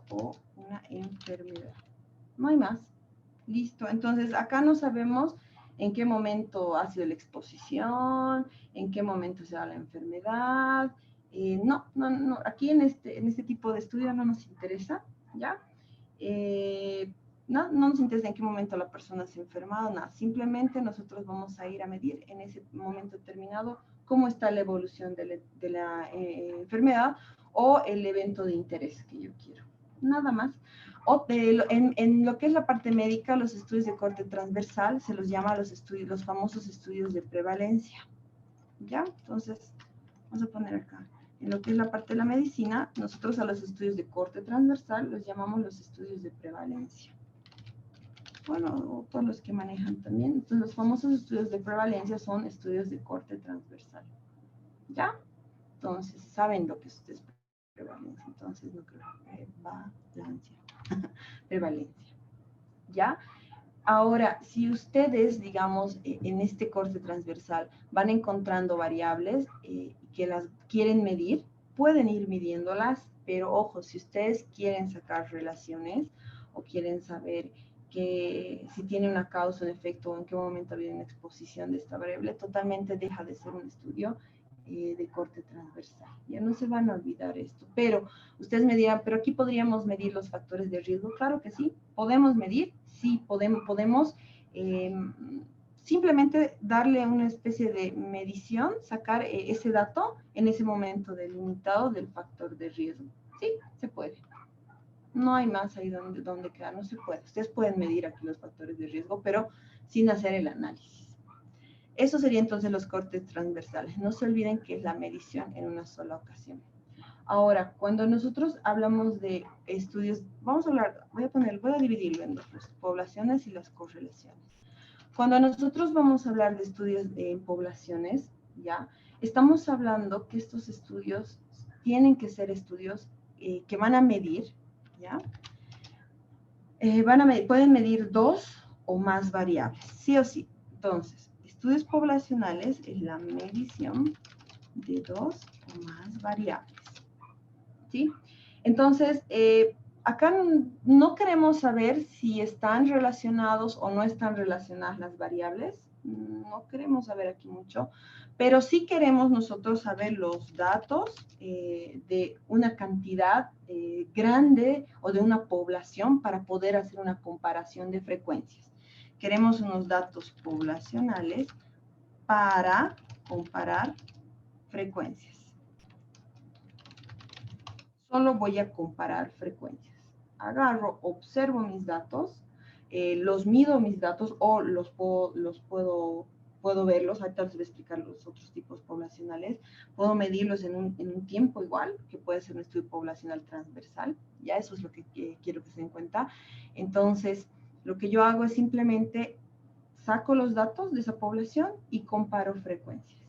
B: o una enfermedad. No hay más. Listo. Entonces acá no sabemos en qué momento ha sido la exposición, en qué momento se da la enfermedad. No, aquí en este tipo de estudio no nos interesa, ¿ya? No nos interesa en qué momento la persona se ha enfermado, nada. Simplemente nosotros vamos a ir a medir en ese momento determinado cómo está la evolución de la enfermedad o el evento de interés que yo quiero. Nada más. En lo que es la parte médica, los estudios de corte transversal se los llama los famosos estudios de prevalencia. ¿Ya? Entonces, vamos a poner acá. En lo que es la parte de la medicina, nosotros a los estudios de corte transversal los llamamos los estudios de prevalencia. Bueno, todos los que manejan también. Entonces, los famosos estudios de prevalencia son estudios de corte transversal. ¿Ya? Entonces, saben lo que es prevalencia. Entonces, no creo. Prevalencia. Prevalencia. ¿Ya? Ahora, si ustedes, digamos, en este corte transversal van encontrando variables que las quieren medir, pueden ir midiéndolas, pero ojo, si ustedes quieren sacar relaciones o quieren saber que si tiene una causa, un efecto o en qué momento ha habido una exposición de esta variable, totalmente deja de ser un estudio de corte transversal. Ya no se van a olvidar esto, pero ustedes me dirán, pero aquí podríamos medir los factores de riesgo. Claro que sí, podemos medir, sí, podemos simplemente darle una especie de medición, sacar ese dato en ese momento delimitado del factor de riesgo. Sí, se puede. No hay más ahí donde quedar, no se puede. Ustedes pueden medir aquí los factores de riesgo, pero sin hacer el análisis. Eso sería entonces los cortes transversales. No se olviden que es la medición en una sola ocasión. Ahora, cuando nosotros hablamos de estudios, vamos a hablar, voy a dividirlo en dos, las poblaciones y las correlaciones. Cuando nosotros vamos a hablar de estudios en poblaciones, ya, estamos hablando que estos estudios tienen que ser estudios que van a medir, ya, pueden medir 2 o más variables, sí o sí. Entonces, estudios poblacionales es la medición de 2 o más variables. ¿Sí? Entonces, acá no queremos saber si están relacionados o no están relacionadas las variables. No queremos saber aquí mucho, pero sí queremos nosotros saber los datos de una cantidad grande o de una población para poder hacer una comparación de frecuencias. Queremos unos datos poblacionales para comparar frecuencias. Solo voy a comparar frecuencias. Agarro, observo mis datos, los mido mis datos o puedo verlos. Ahorita les voy a explicar los otros tipos poblacionales. Puedo medirlos en un tiempo igual, que puede ser un estudio poblacional transversal. Ya eso es lo que quiero que se den cuenta. Entonces, lo que yo hago es simplemente saco los datos de esa población y comparo frecuencias.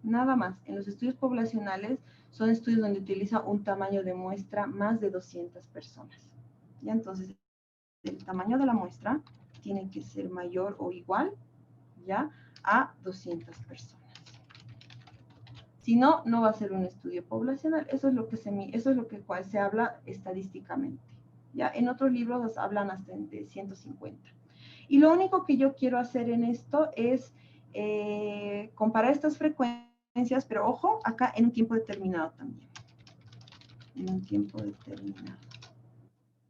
B: Nada más. En los estudios poblacionales son estudios donde utiliza un tamaño de muestra más de 200 personas. ¿Ya? Entonces, el tamaño de la muestra tiene que ser mayor o igual, ¿ya?, a 200 personas. Si no, no va a ser un estudio poblacional. Eso es lo que se habla estadísticamente. ¿Ya? En otros libros hablan hasta de 150. Y lo único que yo quiero hacer en esto es comparar estas frecuencias, pero ojo, acá en un tiempo determinado también. En un tiempo determinado.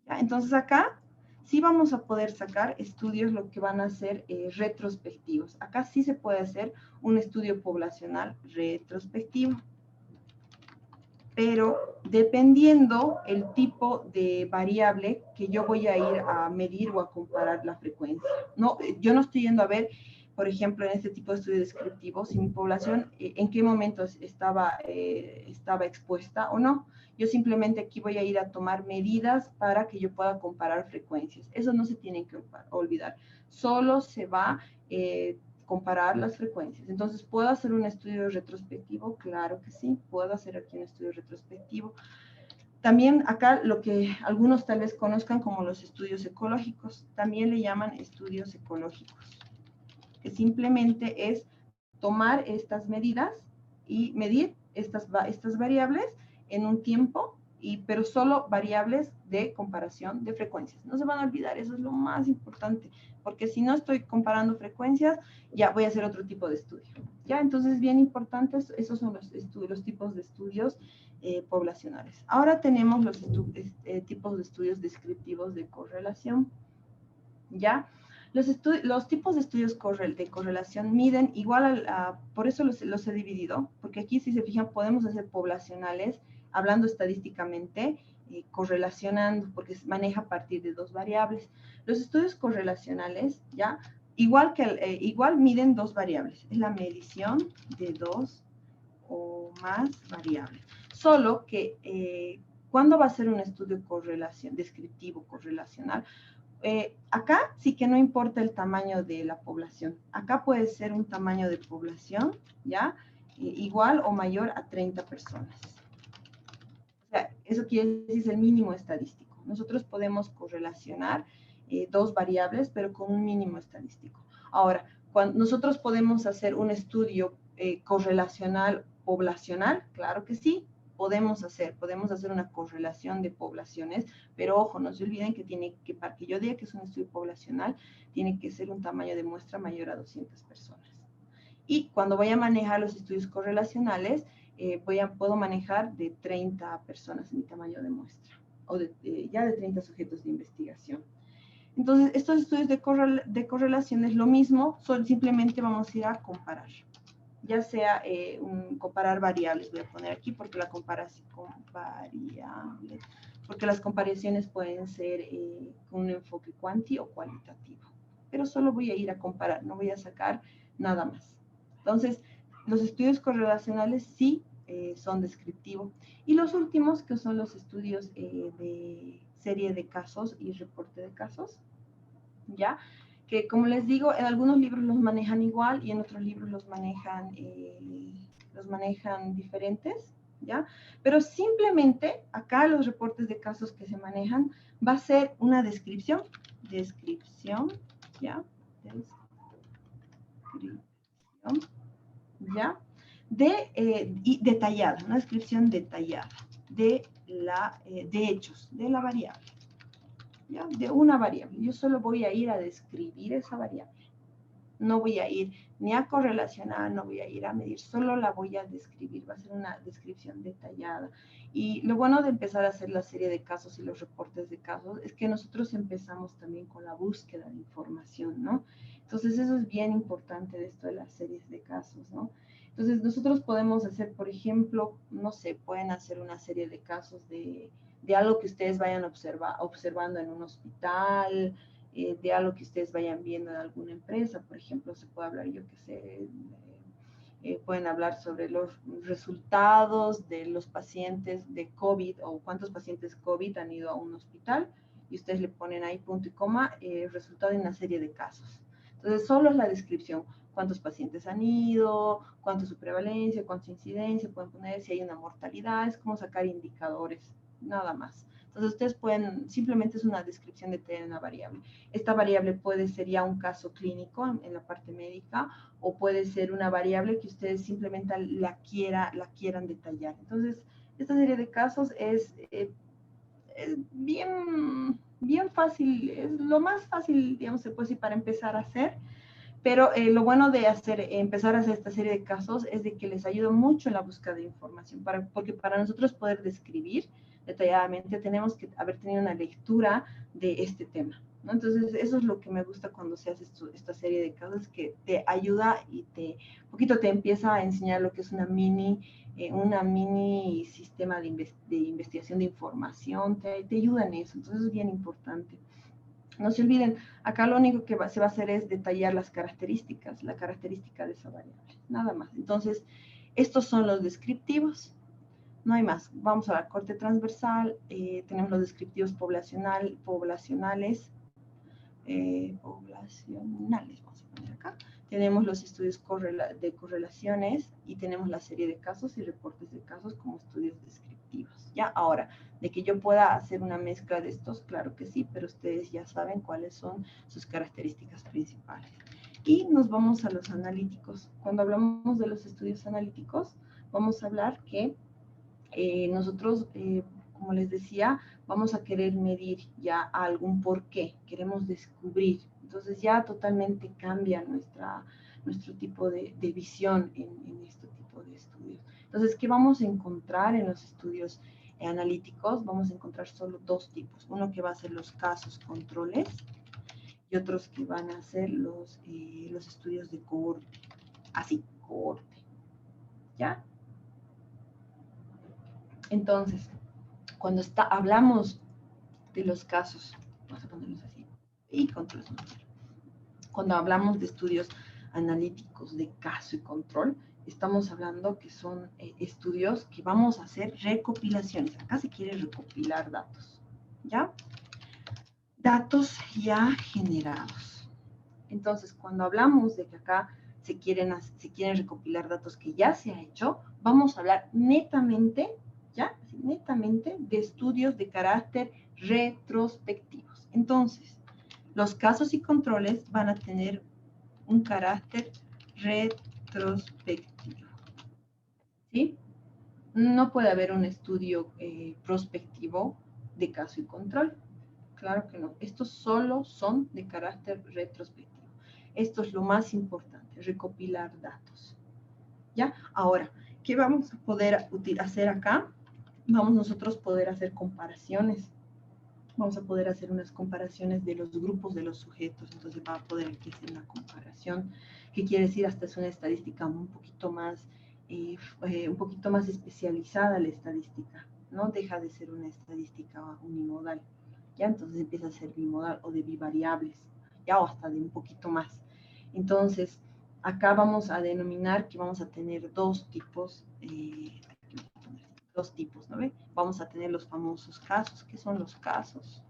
B: ¿Ya? Entonces acá, sí vamos a poder sacar estudios lo que van a ser retrospectivos. Acá sí se puede hacer un estudio poblacional retrospectivo, pero dependiendo el tipo de variable que yo voy a ir a medir o a comparar la frecuencia. No, yo no estoy yendo a ver, por ejemplo, en este tipo de estudio descriptivo, si mi población en qué momentos estaba expuesta o no. Yo simplemente aquí voy a ir a tomar medidas para que yo pueda comparar frecuencias. Eso no se tiene que olvidar. Solo se va comparar las frecuencias. Entonces, ¿puedo hacer un estudio retrospectivo? Claro que sí, puedo hacer aquí un estudio retrospectivo. También acá lo que algunos tal vez conozcan como los estudios ecológicos, también le llaman estudios ecológicos, que simplemente es tomar estas medidas y medir estas variables en un tiempo, pero solo variables de comparación de frecuencias. No se van a olvidar, eso es lo más importante, porque si no estoy comparando frecuencias, ya voy a hacer otro tipo de estudio. ¿Ya? Entonces, bien importantes, esos son los tipos de estudios poblacionales. Ahora tenemos los tipos de estudios descriptivos de correlación. ¿Ya? Los tipos de estudios de correlación miden igual por eso los he dividido, porque aquí si se fijan podemos hacer poblacionales, hablando estadísticamente, correlacionando, porque se maneja a partir de dos variables. Los estudios correlacionales, ¿ya? Igual miden dos variables, es la medición de dos o más variables. Solo que, ¿cuándo va a ser un estudio descriptivo correlacional? Acá sí que no importa el tamaño de la población. Acá puede ser un tamaño de población, ¿ya? Igual o mayor a 30 personas. O sea, eso quiere decir es el mínimo estadístico. Nosotros podemos correlacionar dos variables, pero con un mínimo estadístico. Ahora, cuando nosotros podemos hacer un estudio correlacional poblacional, claro que sí, podemos hacer una correlación de poblaciones, pero ojo, no se olviden que para que yo diga que es un estudio poblacional, tiene que ser un tamaño de muestra mayor a 200 personas. Y cuando voy a manejar los estudios correlacionales, puedo manejar de 30 personas en mi tamaño de muestra, o ya de 30 sujetos de investigación. Entonces, estos estudios de correlación es lo mismo, simplemente vamos a ir a comparar. Ya sea comparar variables, voy a poner aquí porque las comparaciones pueden ser con un enfoque cuanti o cualitativo. Pero solo voy a ir a comparar, no voy a sacar nada más. Entonces, los estudios correlacionales sí son descriptivos. Y los últimos, que son los estudios de serie de casos y reporte de casos, ¿ya? Que como les digo, en algunos libros los manejan igual y en otros libros los manejan diferentes, ¿ya? Pero simplemente acá los reportes de casos que se manejan va a ser una descripción, ¿ya? ¿Ya? Y detallada, una descripción detallada de hechos, de la variable. ¿Ya? De una variable. Yo solo voy a ir a describir esa variable. No voy a ir ni a correlacionar, no voy a ir a medir, solo la voy a describir. Va a ser una descripción detallada. Y lo bueno de empezar a hacer la serie de casos y los reportes de casos es que nosotros empezamos también con la búsqueda de información, ¿no? Entonces eso es bien importante de esto de las series de casos, ¿no? Entonces nosotros podemos hacer, por ejemplo, no sé, pueden hacer una serie de casos de algo que ustedes vayan observando en un hospital, de algo que ustedes vayan viendo en alguna empresa. Por ejemplo, se puede hablar, yo qué sé, pueden hablar sobre los resultados de los pacientes de COVID o cuántos pacientes COVID han ido a un hospital y ustedes le ponen ahí punto y coma, resultado de una serie de casos. Entonces, solo es la descripción. Cuántos pacientes han ido, cuánto es su prevalencia, cuánta incidencia, pueden poner si hay una mortalidad, es como sacar indicadores, nada más. Entonces, ustedes pueden, simplemente es una descripción de una variable. Esta variable puede ser ya un caso clínico en la parte médica o puede ser una variable que ustedes simplemente la quieran detallar. Entonces, esta serie de casos es bien fácil, es lo más fácil, digamos, se puede decir, para empezar a hacer. Pero lo bueno de empezar a hacer esta serie de casos es de que les ayuda mucho en la búsqueda de información, porque para nosotros poder describir detalladamente tenemos que haber tenido una lectura de este tema. ¿no? Entonces, eso es lo que me gusta cuando se hace esta serie de casos, que te ayuda y un poquito te empieza a enseñar lo que es una mini sistema de investigación de información, te ayuda en eso, entonces es bien importante. No se olviden, acá lo único que se va a hacer es detallar las características, la característica de esa variable, nada más. Entonces, estos son los descriptivos, no hay más. Vamos a la corte transversal, tenemos los descriptivos poblacionales, vamos a poner acá. Tenemos los estudios de correlaciones y tenemos la serie de casos y reportes de casos como estudios descriptivos. Ya, ahora, de que yo pueda hacer una mezcla de estos, claro que sí, pero ustedes ya saben cuáles son sus características principales. Y nos vamos a los analíticos. Cuando hablamos de los estudios analíticos, vamos a hablar que nosotros, como les decía, vamos a querer medir ya algún por qué, queremos descubrir. Entonces ya totalmente cambia nuestro tipo de visión en este tipo de estudios. Entonces, ¿qué vamos a encontrar en los estudios analíticos? Vamos a encontrar solo dos tipos. Uno que va a ser los casos controles y otros que van a ser los estudios de cohorte. Así, cohorte. ¿Ya? Entonces, cuando hablamos de los casos, vamos a ponerlos así, y controles. Cuando hablamos de estudios analíticos de caso y control, estamos hablando que son estudios que vamos a hacer recopilaciones. Acá se quiere recopilar datos, ¿ya? Datos ya generados. Entonces, cuando hablamos de que acá se quieren recopilar datos que ya se ha hecho, vamos a hablar netamente, ¿ya? Netamente de estudios de carácter retrospectivos. Entonces, los casos y controles van a tener un carácter retrospectivo, ¿sí? No puede haber un estudio prospectivo de caso y control. Claro que no. Estos solo son de carácter retrospectivo. Esto es lo más importante, recopilar datos. ¿Ya? Ahora, ¿qué vamos a poder hacer acá? Vamos nosotros a poder hacer comparaciones. Vamos a poder hacer unas comparaciones de los grupos de los sujetos. Entonces va a poder aquí hacer una comparación. ¿Qué quiere decir? Hasta es una estadística un poquito más especializada la estadística. No deja de ser una estadística unimodal. ¿Ya? Entonces empieza a ser bimodal o de bivariables, ya, o hasta de un poquito más. Entonces, acá vamos a denominar que vamos a tener dos tipos, ¿no ve? Vamos a tener los famosos casos. ¿Qué son los casos?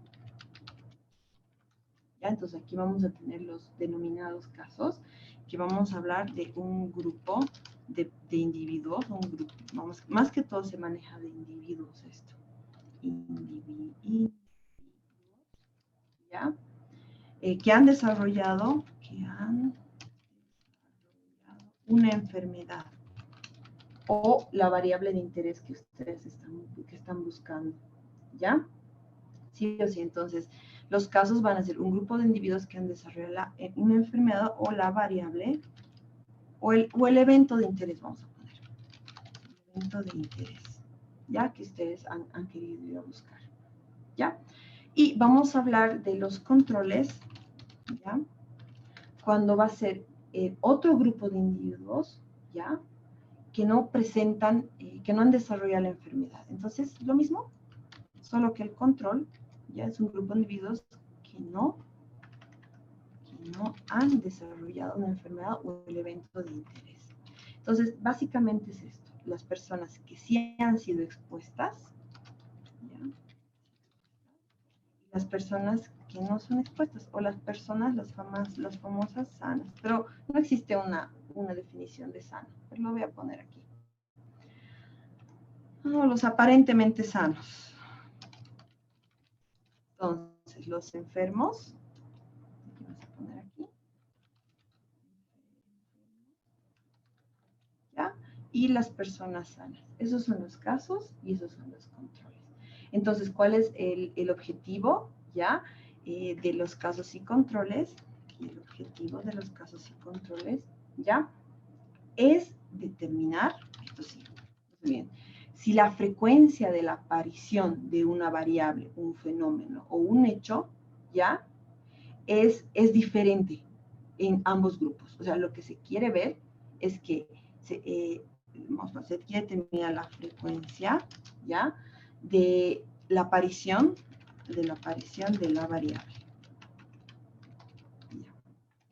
B: ¿Ya? Entonces aquí vamos a tener los denominados casos, que vamos a hablar de un grupo de individuos, más que todo se maneja de individuos esto. Individuos, ¿ya? Que han desarrollado una enfermedad o la variable de interés que ustedes están buscando, ¿ya? Sí o sí, entonces los casos van a ser un grupo de individuos que han desarrollado una enfermedad o la variable o el evento de interés, vamos a poner. Evento de interés, ¿ya? Que ustedes han querido ir a buscar, ¿ya? Y vamos a hablar de los controles, ¿ya? Cuando va a ser otro grupo de individuos, ¿ya? Que no presentan, que no han desarrollado la enfermedad. Entonces, lo mismo, solo que el control ya es un grupo de individuos que no han desarrollado una enfermedad o el evento de interés. Entonces, básicamente es esto. Las personas que sí han sido expuestas, ¿ya? Las personas que no son expuestas, o las personas, las famosas sanas. Pero no existe una definición de sano. Pero lo voy a poner aquí. No, los aparentemente sanos. Entonces, los enfermos, vamos a poner aquí, ¿ya? Y las personas sanas. Esos son los casos y esos son los controles. Entonces, ¿cuál es el objetivo, ya, de los casos y controles? Y el objetivo de los casos y controles, ya, es determinar, esto sí, muy bien, si la frecuencia de la aparición de una variable, un fenómeno o un hecho, ya, es diferente en ambos grupos. O sea, lo que se quiere ver es que se quiere determinar la frecuencia, ¿ya? De la aparición de la variable. ¿Ya?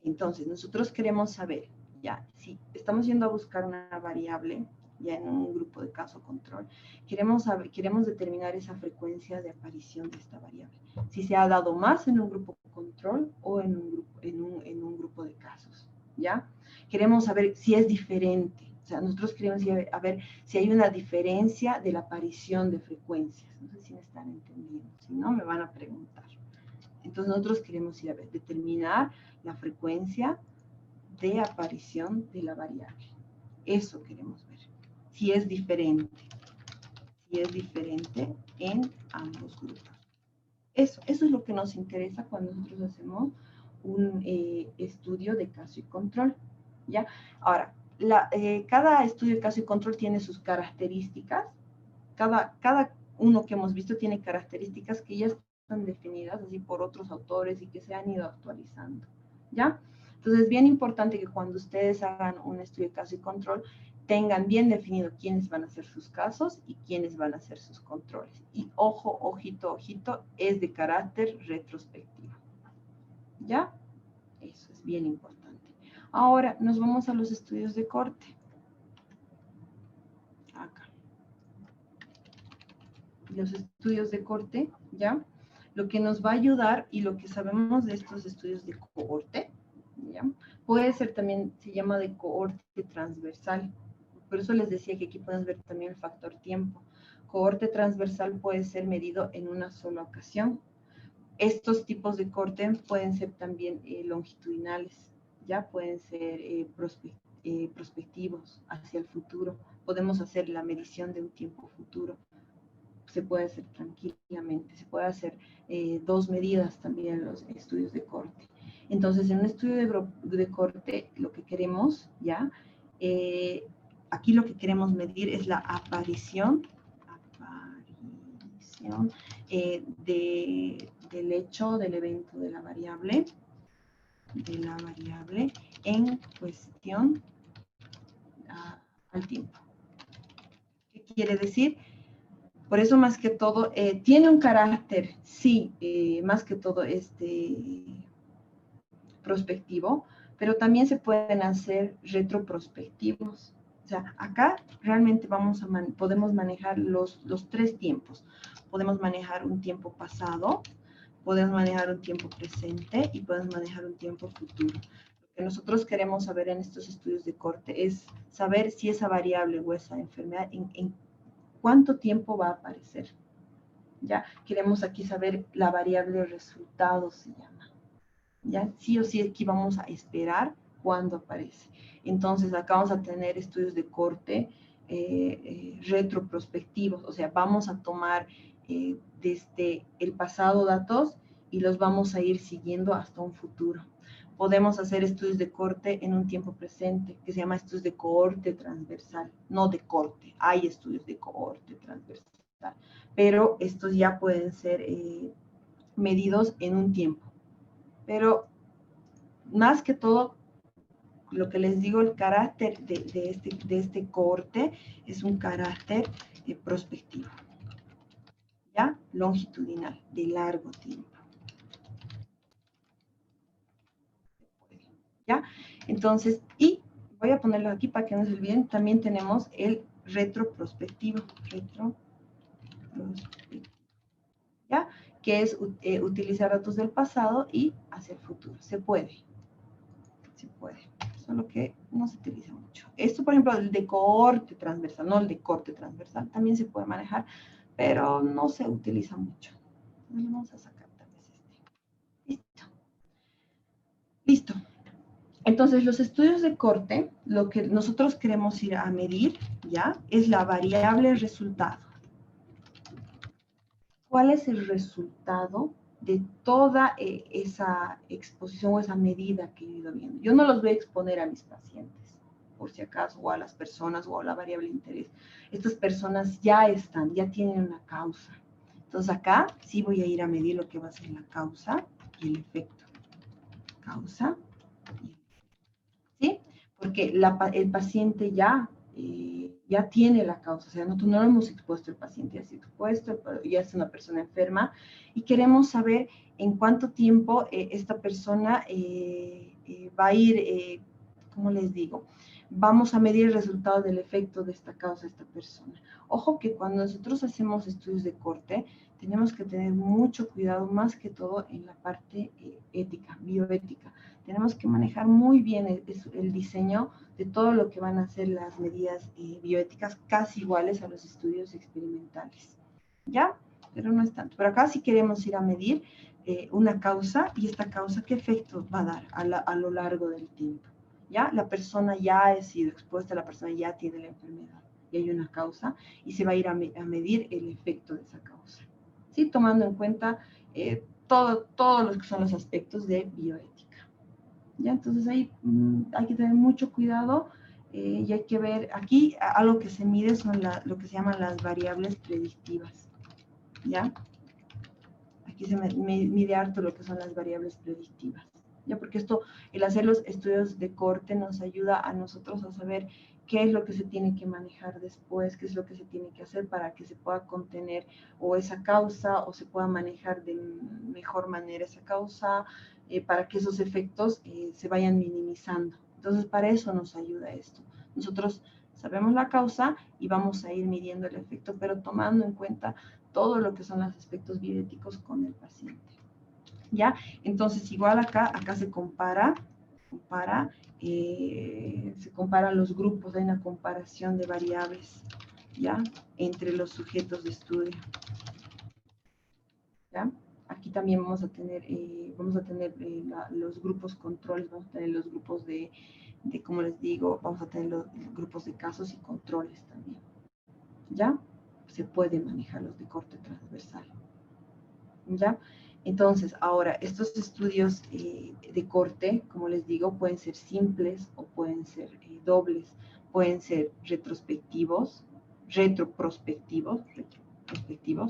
B: Entonces, nosotros queremos saber, ya, si estamos yendo a buscar una variable, ya en un grupo de caso control, queremos determinar esa frecuencia de aparición de esta variable. Si se ha dado más en un grupo control o en un grupo de casos, ¿ya? Queremos saber si es diferente. O sea, nosotros queremos a ver si hay una diferencia de la aparición de frecuencias. No sé si me están entendiendo. Si no, me van a preguntar. Entonces, nosotros queremos ir a ver, determinar la frecuencia de aparición de la variable. Eso queremos ver. Si es diferente en ambos grupos. Eso es lo que nos interesa cuando nosotros hacemos un estudio de caso y control, ¿ya? Ahora, cada estudio de caso y control tiene sus características. Cada uno que hemos visto tiene características que ya están definidas así por otros autores y que se han ido actualizando, ¿ya? Entonces, es bien importante que cuando ustedes hagan un estudio de caso y control, tengan bien definido quiénes van a ser sus casos y quiénes van a ser sus controles. Y ojo, ojito, ojito, es de carácter retrospectivo. ¿Ya? Eso es bien importante. Ahora nos vamos a los estudios de corte. Acá. Los estudios de corte, ¿ya? Lo que nos va a ayudar y lo que sabemos de estos estudios de cohorte, ¿ya? Puede ser también, se llama de cohorte transversal. Por eso les decía que aquí pueden ver también el factor tiempo. Cohorte transversal puede ser medido en una sola ocasión. Estos tipos de corte pueden ser también longitudinales, ya pueden ser prospectivos hacia el futuro. Podemos hacer la medición de un tiempo futuro. Se puede hacer tranquilamente. Se puede hacer dos medidas también en los estudios de corte. Entonces, en un estudio de corte, lo que queremos, ¿ya? Aquí lo que queremos medir es la aparición del hecho, del evento de la variable en cuestión al tiempo. ¿Qué quiere decir? Por eso, más que todo, tiene un carácter, sí, más que todo prospectivo, pero también se pueden hacer retroprospectivos. O sea, acá realmente podemos manejar los tres tiempos. Podemos manejar un tiempo pasado, podemos manejar un tiempo presente y podemos manejar un tiempo futuro. Lo que nosotros queremos saber en estos estudios de corte es saber si esa variable o esa enfermedad en cuánto tiempo va a aparecer. Ya queremos aquí saber la variable resultado, se llama. Ya sí o sí aquí vamos a esperar cuándo aparece. Entonces acá vamos a tener estudios de corte retroprospectivos, o sea, vamos a tomar desde el pasado datos y los vamos a ir siguiendo hasta un futuro. Podemos hacer estudios de corte en un tiempo presente, que se llama estudios de cohorte transversal, no de corte. Hay estudios de cohorte transversal, pero estos ya pueden ser medidos en un tiempo. Pero más que todo, lo que les digo, el carácter de este cohorte es un carácter prospectivo, ¿ya? Longitudinal, de largo tiempo. ¿Ya? Entonces, y voy a ponerlo aquí para que no se olviden, también tenemos el retroprospectivo, ¿ya? Que es utilizar datos del pasado y hacia el futuro. Se puede, solo que no se utiliza mucho. Esto, por ejemplo, el de cohorte transversal, no el de corte transversal, también se puede manejar, pero no se utiliza mucho. Vamos a sacar tal vez este. Listo. Entonces, los estudios de corte, lo que nosotros queremos ir a medir, ¿ya? Es la variable resultado. ¿Cuál es el resultado de toda esa exposición o esa medida que he ido viendo? Yo no los voy a exponer a mis pacientes, por si acaso, o a las personas, o a la variable de interés. Estas personas ya tienen una causa. Entonces, acá sí voy a ir a medir lo que va a ser la causa y el efecto. causa, ¿sí? Porque el paciente ya tiene la causa, o sea, nosotros no lo hemos expuesto, el paciente ya se ha expuesto, ya es una persona enferma, y queremos saber en cuánto tiempo esta persona va a ir, ¿cómo les digo? Vamos a medir el resultado del efecto de esta causa a esta persona. Ojo que cuando nosotros hacemos estudios de corte, tenemos que tener mucho cuidado, más que todo en la parte ética, bioética. Tenemos que manejar muy bien el diseño de todo lo que van a ser las medidas bioéticas, casi iguales a los estudios experimentales. ¿Ya? Pero no es tanto. Pero acá sí queremos ir a medir una causa, y esta causa, ¿qué efecto va a dar a lo largo del tiempo? ¿Ya? La persona ya ha sido expuesta, la persona ya tiene la enfermedad, y hay una causa, y se va a ir a medir el efecto de esa causa, ¿sí? Tomando en cuenta todos los que son los aspectos de bioética. ¿Ya? Entonces ahí hay que tener mucho cuidado, y hay que ver, aquí algo que se mide son lo que se llaman las variables predictivas. ¿Ya? Aquí se mide harto lo que son las variables predictivas. ¿Ya? Porque esto, el hacer los estudios de corte nos ayuda a nosotros a saber qué es lo que se tiene que manejar después, qué es lo que se tiene que hacer para que se pueda contener o esa causa, o se pueda manejar de mejor manera esa causa, para que esos efectos se vayan minimizando. Entonces, para eso nos ayuda esto. Nosotros sabemos la causa y vamos a ir midiendo el efecto, pero tomando en cuenta todo lo que son los aspectos bioéticos con el paciente. ¿Ya? Entonces, igual acá se comparan los grupos, hay una comparación de variables, ¿ya? Entre los sujetos de estudio. ¿Ya? Aquí también vamos a tener los grupos controles, vamos a tener los grupos de, como les digo, vamos a tener los grupos de casos y controles también. ¿Ya? Se puede manejar los de corte transversal. ¿Ya? Entonces, ahora, estos estudios de corte, como les digo, pueden ser simples o pueden ser dobles, pueden ser retrospectivos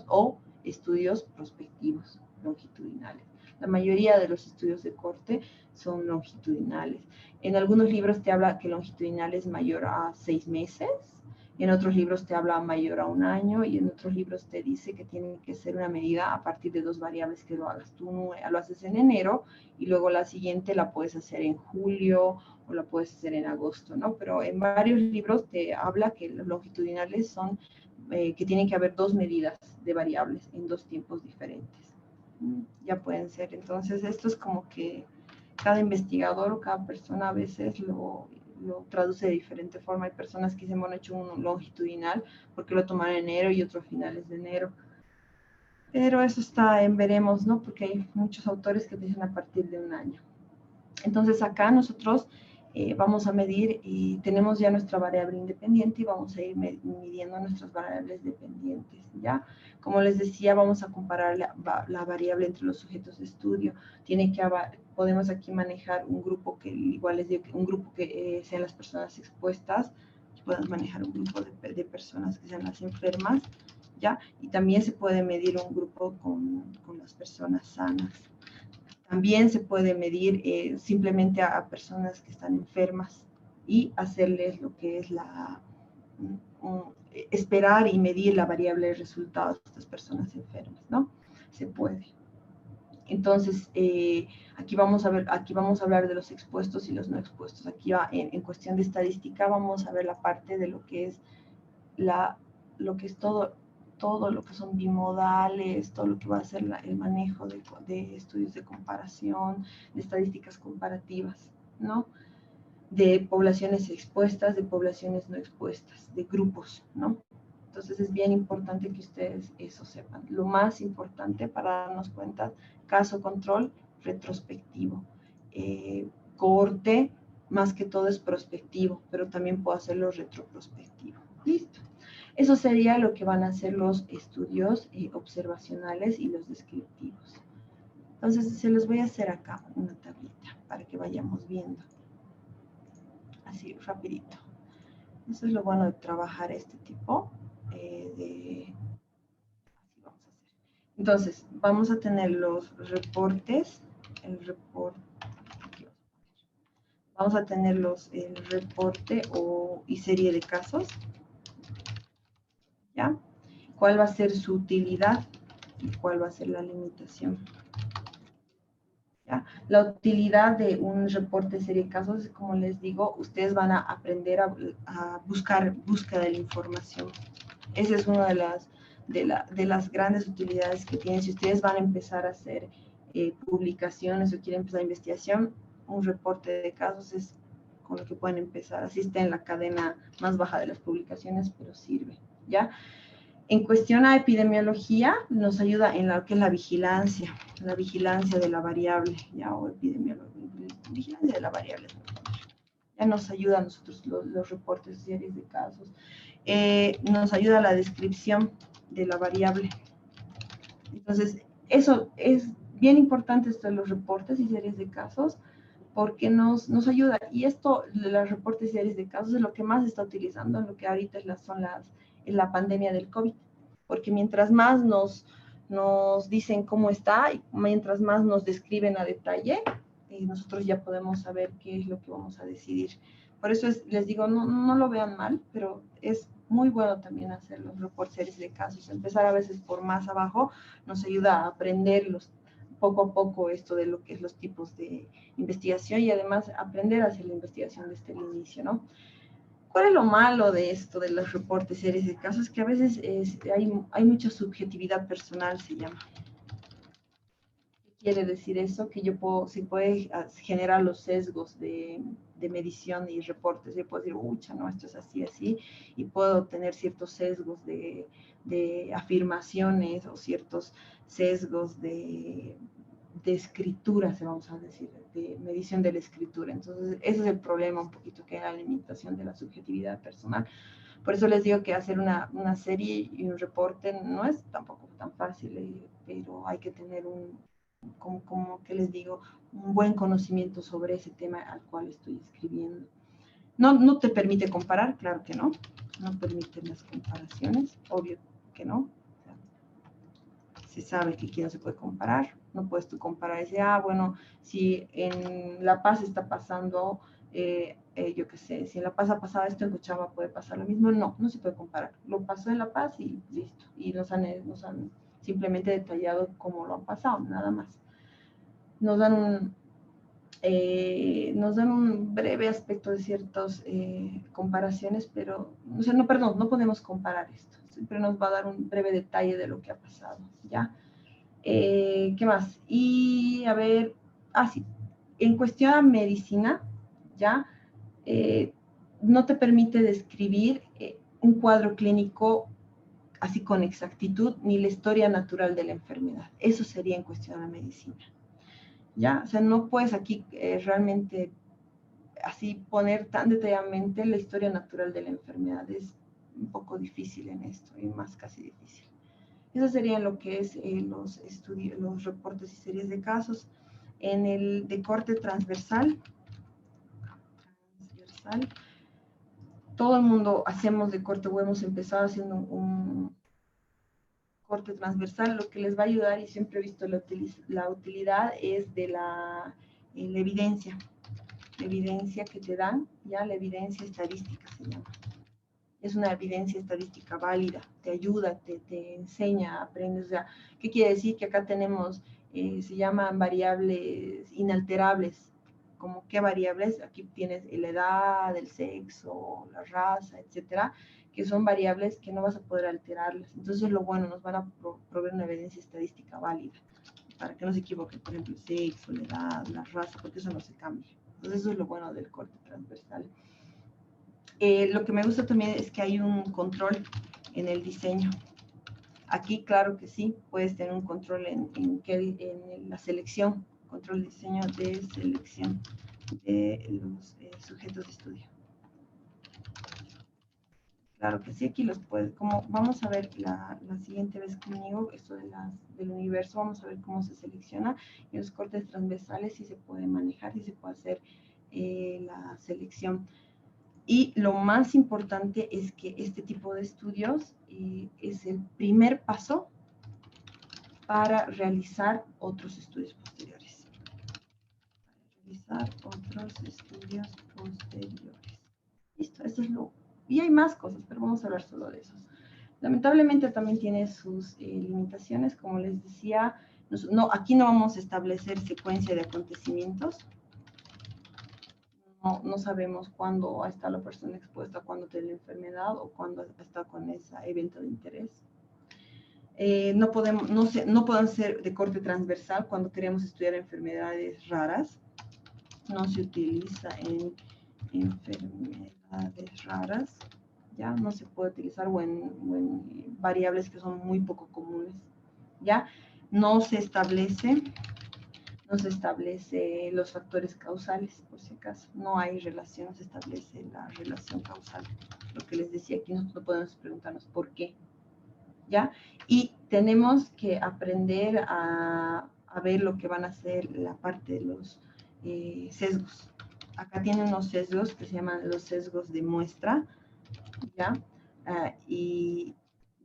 B: o estudios prospectivos longitudinales. La mayoría de los estudios de corte son longitudinales. En algunos libros te habla que longitudinal es mayor a 6 meses, en otros libros te habla mayor a 1 año, y en otros libros te dice que tiene que ser una medida a partir de 2 variables que lo hagas. Tú lo haces en enero, y luego la siguiente la puedes hacer en julio o la puedes hacer en agosto, ¿no? Pero en varios libros te habla que los longitudinales son que tienen que haber 2 medidas de variables en 2 tiempos diferentes. Ya pueden ser. Entonces, esto es como que cada investigador o cada persona a veces lo traduce de diferente forma. Hay personas que dicen, bueno, he hecho un longitudinal porque lo tomaron en enero y otro a finales de enero. Pero eso está en veremos, ¿no? Porque hay muchos autores que dicen a partir de 1 año. Entonces acá nosotros vamos a medir, y tenemos ya nuestra variable independiente, y vamos a ir midiendo nuestras variables dependientes, ¿ya? Como les decía, vamos a comparar la variable entre los sujetos de estudio. Podemos aquí manejar un grupo que, igual les digo, un grupo que sean las personas expuestas, podemos manejar un grupo de personas que sean las enfermas, ¿ya? Y también se puede medir un grupo con las personas sanas. También se puede medir simplemente a personas que están enfermas y hacerles lo que es esperar y medir la variable de resultados de estas personas enfermas, ¿no? Se puede. Entonces, aquí vamos a hablar de los expuestos y los no expuestos. Aquí en cuestión de estadística vamos a ver la parte de lo que es todo lo que son bimodales, todo lo que va a ser el manejo de estudios de comparación, de estadísticas comparativas, ¿no? De poblaciones expuestas, de poblaciones no expuestas, de grupos, ¿no? Entonces es bien importante que ustedes eso sepan. Lo más importante para darnos cuenta, caso control, retrospectivo. Cohorte, más que todo es prospectivo, pero también puedo hacerlo retroprospectivo. Listo. Eso sería lo que van a ser los estudios observacionales y los descriptivos. Entonces, se los voy a hacer acá, una tablita, para que vayamos viendo. Así, rapidito. Eso es lo bueno de trabajar este tipo así vamos a hacer. Entonces, vamos a tener los reportes, el reporte Vamos a tener el reporte y serie de casos, ¿ya? ¿Cuál va a ser su utilidad y cuál va a ser la limitación? ¿Ya? La utilidad de un reporte serie de casos, como les digo, ustedes van a aprender a búsqueda de la información. Esa es una de las grandes utilidades que tienen. Si ustedes van a empezar a hacer publicaciones o quieren empezar investigación, un reporte de casos es con lo que pueden empezar. Así está en la cadena más baja de las publicaciones, pero sirve, ¿ya? En cuestión a epidemiología, nos ayuda en lo que es la vigilancia de la variable, ¿ya? O vigilancia de la variable. Ya nos ayuda a nosotros los reportes diarios de casos. Nos ayuda a la descripción de la variable. Entonces, eso es bien importante, esto de los reportes y series de casos, porque nos ayuda. Y esto de los reportes y series de casos es lo que más se está utilizando en lo que ahorita en la pandemia del COVID. Porque mientras más nos dicen cómo está y mientras más nos describen a detalle, nosotros ya podemos saber qué es lo que vamos a decidir. Por eso les digo, no lo vean mal, pero es muy bueno también hacer los reportes de casos. Empezar a veces por más abajo nos ayuda a aprender poco a poco esto de lo que es los tipos de investigación y además aprender a hacer la investigación desde el inicio, ¿no? ¿Cuál es lo malo de esto de los reportes, series de casos? Que a veces hay mucha subjetividad personal, se llama. ¿Qué quiere decir eso? Que se puede generar los sesgos de medición y reportes. Yo puedo decir, ucha, no, esto es así, así, y puedo tener ciertos sesgos de afirmaciones o ciertos sesgos de escritura, se vamos a decir, de medición de la escritura. Entonces, ese es el problema un poquito, que es la limitación de la subjetividad personal. Por eso les digo que hacer una serie y un reporte no es tampoco tan fácil, pero hay que tener como que les digo, un buen conocimiento sobre ese tema al cual estoy escribiendo. No te permite comparar, claro que no. No permite las comparaciones, obvio que no. Se sabe que aquí no se puede comparar. No puedes tú comparar y decir, bueno, si en La Paz está pasando, yo qué sé, si en La Paz ha pasado esto, en Cochabamba puede pasar lo mismo. No se puede comparar. Lo pasó en La Paz y listo. Y nos han simplemente detallado cómo lo han pasado, nada más. Nos dan un breve aspecto de ciertas comparaciones, pero, o sea, no podemos comparar esto. Siempre nos va a dar un breve detalle de lo que ha pasado, ¿ya? ¿Qué más? Y a ver, sí, en cuestión a medicina, ¿ya? No te permite describir un cuadro clínico así con exactitud, ni la historia natural de la enfermedad. Eso sería en cuestión a medicina, ¿ya? O sea, no puedes aquí realmente así poner tan detalladamente la historia natural de la enfermedad. Es un poco difícil en esto, y más casi difícil. Eso serían lo que es los reportes y series de casos. En el de corte transversal, todo el mundo hacemos de corte o hemos empezado haciendo un corte transversal. Lo que les va a ayudar, y siempre he visto la utilidad, es de la evidencia. La evidencia que te dan, ya la evidencia estadística se llama. Es una evidencia estadística válida, te ayuda, te enseña, aprendes. O sea, ¿qué quiere decir? Que acá tenemos, se llaman variables inalterables. ¿Como qué variables? Aquí tienes la edad, el sexo, la raza, etcétera, que son variables que no vas a poder alterarlas. Entonces, lo bueno, nos van a proveer una evidencia estadística válida, para que no se equivoquen, por ejemplo, el sexo, la edad, la raza, porque eso no se cambia. Entonces, eso es lo bueno del corte transversal. Lo que me gusta también es que hay un control en el diseño. Aquí, claro que sí, puedes tener un control en la selección, control de diseño de selección de los sujetos de estudio. Claro que sí, aquí los puedes, como vamos a ver la siguiente vez conmigo, esto del universo, vamos a ver cómo se selecciona. Y los cortes transversales sí se puede manejar, sí se puede hacer la selección. Y lo más importante es que este tipo de estudios es el primer paso para realizar otros estudios posteriores. realizar otros estudios posteriores. Listo, eso es lo... Y hay más cosas, pero vamos a hablar solo de esos. Lamentablemente también tiene sus limitaciones, como les decía, aquí no vamos a establecer secuencia de acontecimientos. No sabemos cuándo está la persona expuesta, cuándo tiene la enfermedad o cuándo está con ese evento de interés. No pueden ser de corte transversal cuando queremos estudiar enfermedades raras. No se utiliza en enfermedades raras. ¿Ya? No se puede utilizar o en variables que son muy poco comunes. ¿Ya? No se establece los factores causales, por si acaso. No hay relación, no se establece la relación causal. Lo que les decía aquí, nosotros podemos preguntarnos por qué. ¿Ya? Y tenemos que aprender a ver lo que van a ser la parte de los sesgos. Acá tienen unos sesgos que se llaman los sesgos de muestra, ¿ya? Y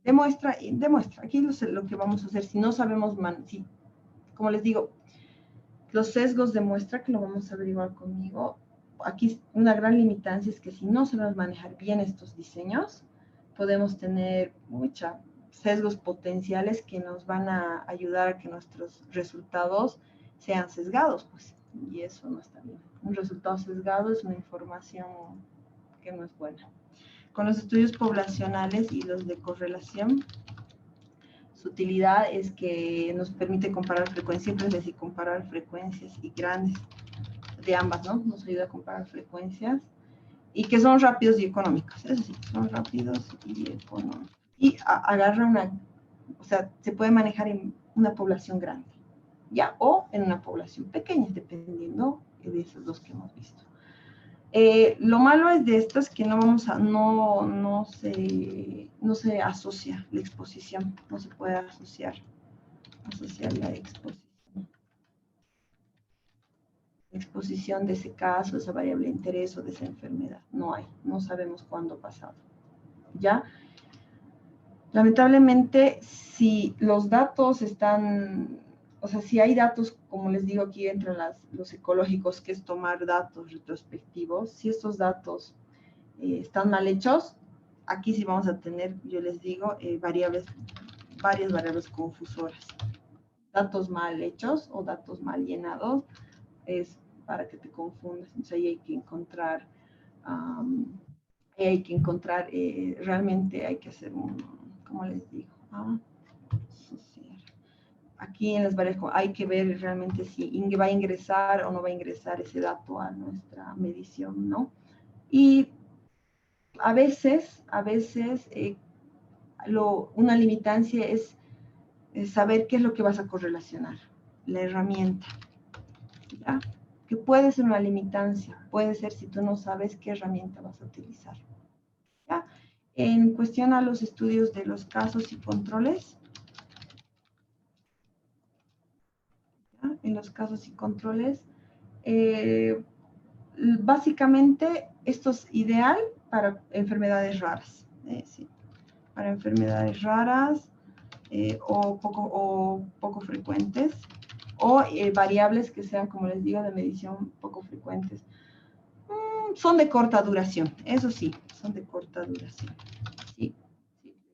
B: demuestra. Aquí lo que vamos a hacer, si no sabemos, como les digo, los sesgos de muestra, que lo vamos a averiguar conmigo, aquí una gran limitancia es que si no sabemos manejar bien estos diseños, podemos tener sesgos potenciales que nos van a ayudar a que nuestros resultados sean sesgados, pues, y eso no está bien. Un resultado sesgado es una información que no es buena. Con los estudios poblacionales y los de correlación, su utilidad es que nos permite comparar frecuencias, siempre es decir, comparar frecuencias y grandes de ambas, ¿no? Nos ayuda a comparar frecuencias y que son rápidos y económicos, eso sí, son rápidos y económicos. Y o sea, se puede manejar en una población grande, ¿ya? O en una población pequeña, dependiendo de esos dos que hemos visto. Lo malo es de esto es que no se asocia la exposición, no se puede asociar la exposición de ese caso, esa variable de interés o de esa enfermedad. No sabemos cuándo ha pasado. ¿Ya? Lamentablemente, si los datos están, o sea, si hay datos, como les digo aquí, entre los ecológicos, que es tomar datos retrospectivos, si estos datos están mal hechos, aquí sí vamos a tener, yo les digo, varias variables confusoras. Datos mal hechos o datos mal llenados es para que te confundas. Entonces ahí hay que encontrar, realmente hay que hacer ¿cómo les digo? Aquí en las varias hay que ver realmente si va a ingresar o no va a ingresar ese dato a nuestra medición, ¿no? Y a veces una limitancia es saber qué es lo que vas a correlacionar, la herramienta, ¿ya? Que puede ser una limitancia, puede ser si tú no sabes qué herramienta vas a utilizar, ¿ya? En cuestión a los estudios de los casos y controles, ¿ya? En los casos y controles, básicamente esto es ideal para enfermedades raras, sí, para enfermedades raras o poco frecuentes, o variables que sean, como les digo, de medición poco frecuentes. Son de corta duración, eso sí, son de corta duración. Sí,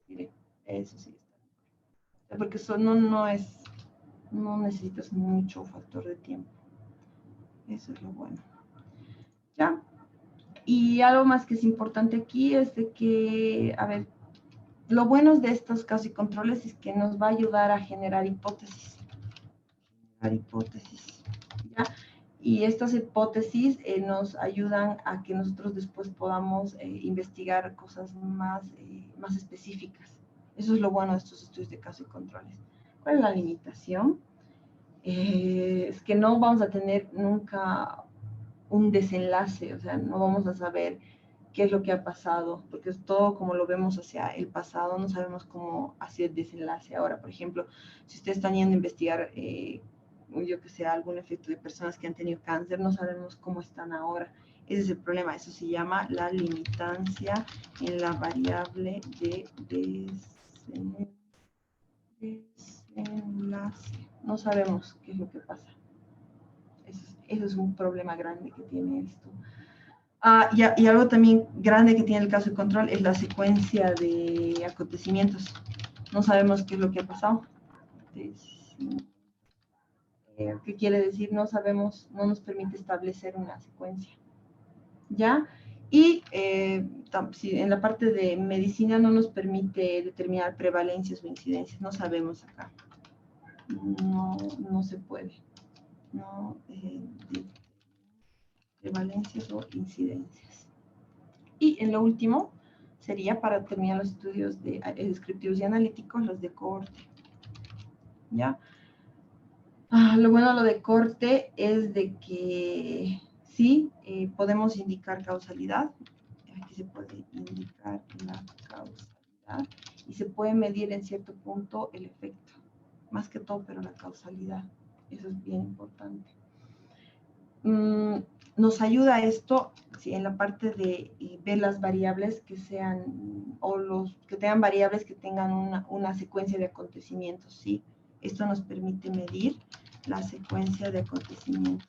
B: diré, eso sí. Porque no necesitas mucho factor de tiempo. Eso es lo bueno. ¿Ya? Y algo más que es importante aquí es de que, a ver, lo bueno de estos casos y controles es que nos va a ayudar a generar hipótesis. ¿Ya? Y estas hipótesis nos ayudan a que nosotros después podamos investigar cosas más específicas. Eso es lo bueno de estos estudios de casos y controles. ¿Cuál es la limitación? Es que no vamos a tener nunca un desenlace, o sea, no vamos a saber qué es lo que ha pasado, porque es todo como lo vemos hacia el pasado, no sabemos cómo ha sido el desenlace ahora. Por ejemplo, si ustedes están yendo a investigar, yo que sé, algún efecto de personas que han tenido cáncer, no sabemos cómo están ahora. Ese es el problema, eso se llama la limitancia en la variable de desenlace. No sabemos qué es lo que pasa. Eso es un problema grande que tiene esto. Y algo también grande que tiene el caso de control es la secuencia de acontecimientos. No sabemos qué es lo que ha pasado. ¿Qué quiere decir? No sabemos, no nos permite establecer una secuencia. ¿Ya? Y en la parte de medicina no nos permite determinar prevalencias o incidencias. No sabemos acá. No se puede. No, prevalencias o incidencias. Y en lo último sería para terminar los estudios de descriptivos y analíticos, los de cohorte. ¿Ya? Lo bueno de lo de cohorte es de que sí, podemos indicar causalidad. Aquí se puede indicar la causalidad y se puede medir en cierto punto el efecto. Más que todo, pero la causalidad. Eso es bien importante. Nos ayuda esto ¿sí? En la parte de ver las variables que sean, o los que tengan variables que tengan una secuencia de acontecimientos, ¿sí? Esto nos permite medir la secuencia de acontecimientos,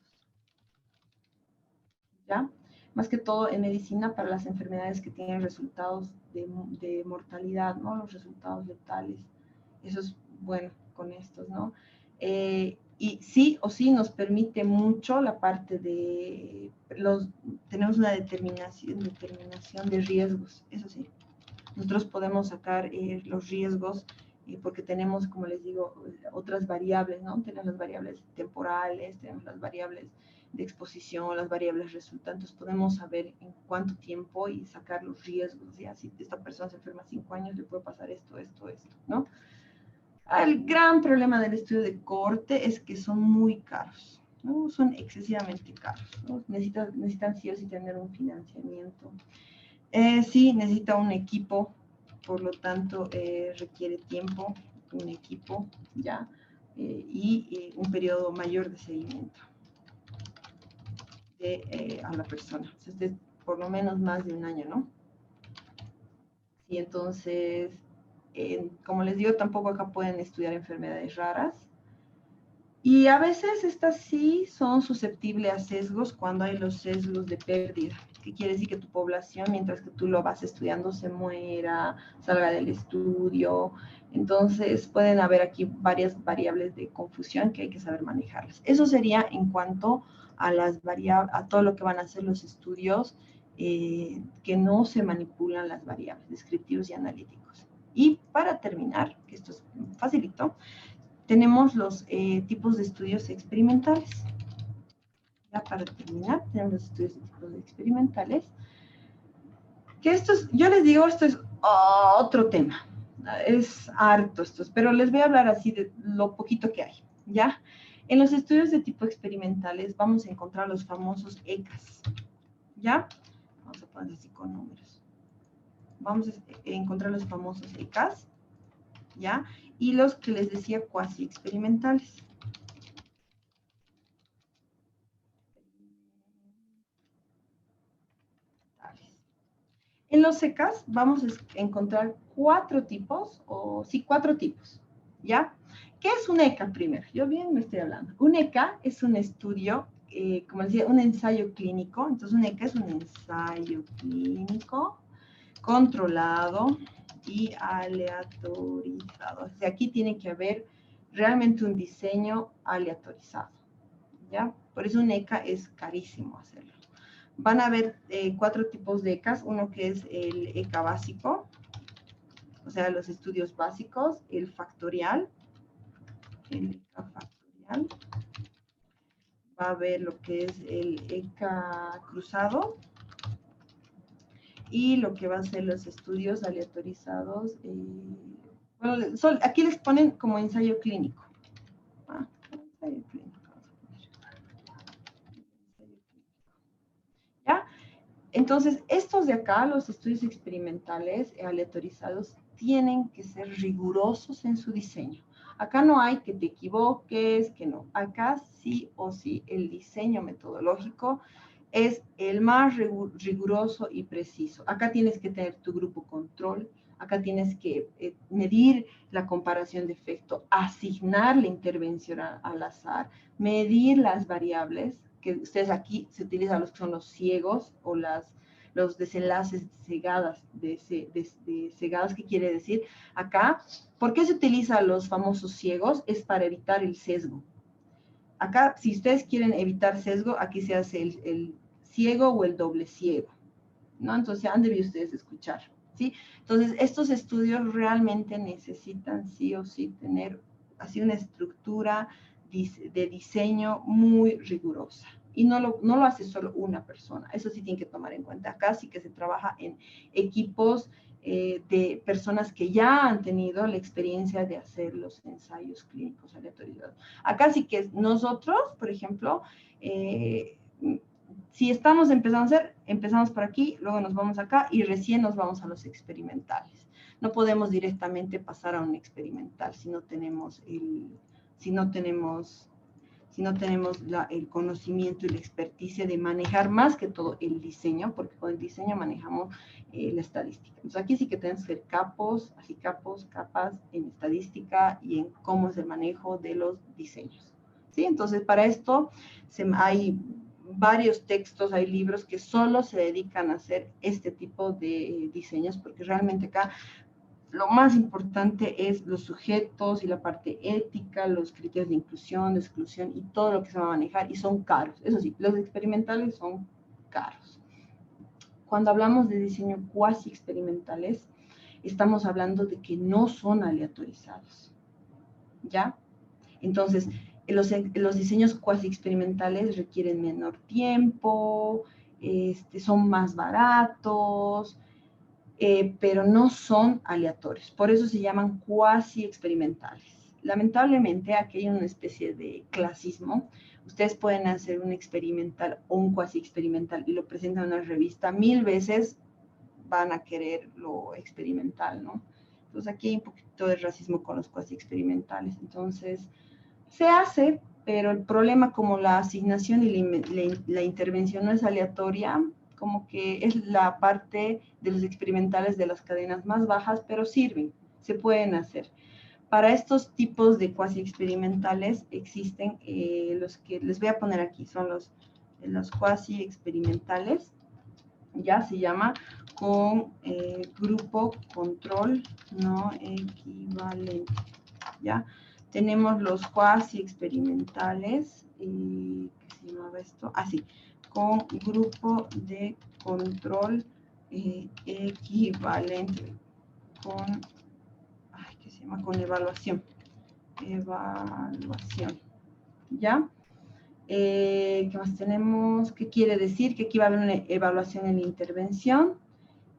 B: ¿ya? Más que todo en medicina para las enfermedades que tienen resultados de mortalidad, ¿no? Los resultados letales. Eso es bueno con estos, ¿no? Y sí o sí nos permite mucho la parte de tenemos una determinación de riesgos, eso sí. Nosotros podemos sacar los riesgos porque tenemos, como les digo, otras variables, ¿no? Tenemos las variables temporales, tenemos las variables de exposición, las variables resultantes. Podemos saber en cuánto tiempo y sacar los riesgos, ¿ya? Si esta persona se enferma 5 años, le puede pasar esto, ¿no? El gran problema del estudio de cohorte es que son muy caros, ¿no? Son excesivamente caros, ¿no? Necesitan sí o sí tener un financiamiento. Sí, necesita un equipo, por lo tanto requiere tiempo, un equipo, ¿ya? Y un periodo mayor de seguimiento a la persona. O sea, por lo menos más de un año, ¿no? Y entonces, como les digo, tampoco acá pueden estudiar enfermedades raras. Y a veces estas sí son susceptibles a sesgos cuando hay los sesgos de pérdida, que quiere decir que tu población, mientras que tú lo vas estudiando, se muera, salga del estudio. Entonces pueden haber aquí varias variables de confusión que hay que saber manejarlas. Eso sería en cuanto a a todo lo que van a ser los estudios que no se manipulan las variables, descriptivos y analíticos. Y para terminar, que esto es facilito, tenemos los tipos de estudios experimentales. Ya para terminar, tenemos los estudios de tipos experimentales. Que yo les digo, esto es otro tema. Es harto esto, pero les voy a hablar así de lo poquito que hay, ¿ya? En los estudios de tipo experimentales vamos a encontrar los famosos ECAs, ¿ya? Vamos a poner así con números. Vamos a encontrar los famosos ECAs, ¿ya? Y los que les decía cuasi experimentales. En los ECAs vamos a encontrar cuatro tipos, ¿ya? ¿Qué es un ECA primero? Yo bien me estoy hablando. Un ECA es un estudio, como decía, un ensayo clínico. Entonces, un ECA es un ensayo clínico controlado y aleatorizado. O sea, aquí tiene que haber realmente un diseño aleatorizado, ¿ya? Por eso un ECA es carísimo hacerlo. Van a haber cuatro tipos de ECAs, uno que es el ECA básico, o sea, los estudios básicos, el factorial, va a haber lo que es el ECA cruzado, y lo que van a ser los estudios aleatorizados, bueno, aquí les ponen como ensayo clínico. Ensayo clínico. ¿Ya? Entonces, estos de acá, los estudios experimentales aleatorizados, tienen que ser rigurosos en su diseño. Acá no hay que te equivoques, que no. Acá sí o sí el diseño metodológico es el más riguroso y preciso. Acá tienes que tener tu grupo control, acá tienes que medir la comparación de efecto, asignar la intervención al azar, medir las variables, que ustedes aquí se utilizan los que son los ciegos o los desenlaces cegadas, de cegadas, ¿qué quiere decir? Acá, ¿por qué se utilizan los famosos ciegos? Es para evitar el sesgo. Acá, si ustedes quieren evitar sesgo, aquí se hace el ciego o el doble ciego, ¿no? Entonces han debido ustedes escuchar, ¿sí? Entonces, estos estudios realmente necesitan sí o sí tener así una estructura de diseño muy rigurosa. Y no lo hace solo una persona, eso sí tienen que tomar en cuenta. Acá sí que se trabaja en equipos de personas que ya han tenido la experiencia de hacer los ensayos clínicos aleatorizados. Acá sí que nosotros, por ejemplo, si estamos empezando a hacer, empezamos por aquí, luego nos vamos acá y recién nos vamos a los experimentales. No podemos directamente pasar a un experimental si no tenemos el conocimiento y la experticia de manejar más que todo el diseño, porque con el diseño manejamos la estadística. Entonces aquí sí que tenemos que ser capos, así capas en estadística y en cómo es el manejo de los diseños. ¿Sí? Entonces para esto hay varios textos, hay libros que solo se dedican a hacer este tipo de diseños, porque realmente acá lo más importante es los sujetos y la parte ética, los criterios de inclusión, de exclusión y todo lo que se va a manejar, y son caros. Eso sí, los experimentales son caros. Cuando hablamos de diseño cuasi experimentales, estamos hablando de que no son aleatorizados, ¿ya? Entonces, los diseños cuasi experimentales requieren menor tiempo, son más baratos, pero no son aleatorios. Por eso se llaman cuasi experimentales. Lamentablemente, aquí hay una especie de clasismo. Ustedes pueden hacer un experimental o un cuasi experimental y lo presentan en una revista 1000 veces, van a querer lo experimental, ¿no? Entonces aquí hay un poquito de racismo con los cuasi experimentales. Entonces, se hace, pero el problema, como la asignación y la intervención no es aleatoria, como que es la parte de los experimentales de las cadenas más bajas, pero sirven, se pueden hacer. Para estos tipos de cuasi experimentales existen los que les voy a poner aquí, son los cuasi experimentales, ya se llama con grupo control no equivalente, ¿ya? Tenemos los cuasi experimentales, ¿qué se llamaba esto? Así, con grupo de control equivalente, ¿qué se llama? Con evaluación, ¿ya? ¿Qué más tenemos? ¿Qué quiere decir? Que aquí va a haber una evaluación en la intervención.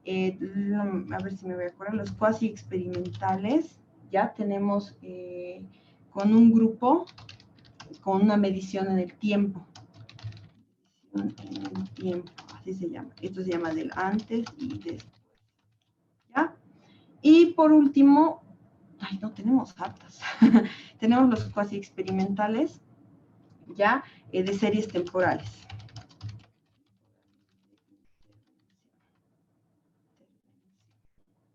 B: A ver si me voy a acordar, los cuasi experimentales, ya tenemos con un grupo, con una medición en el tiempo. En el tiempo, así se llama. Esto se llama del antes y después. ¿Ya? Y por último, no tenemos hartas. Tenemos los cuasi experimentales, ya, de series temporales.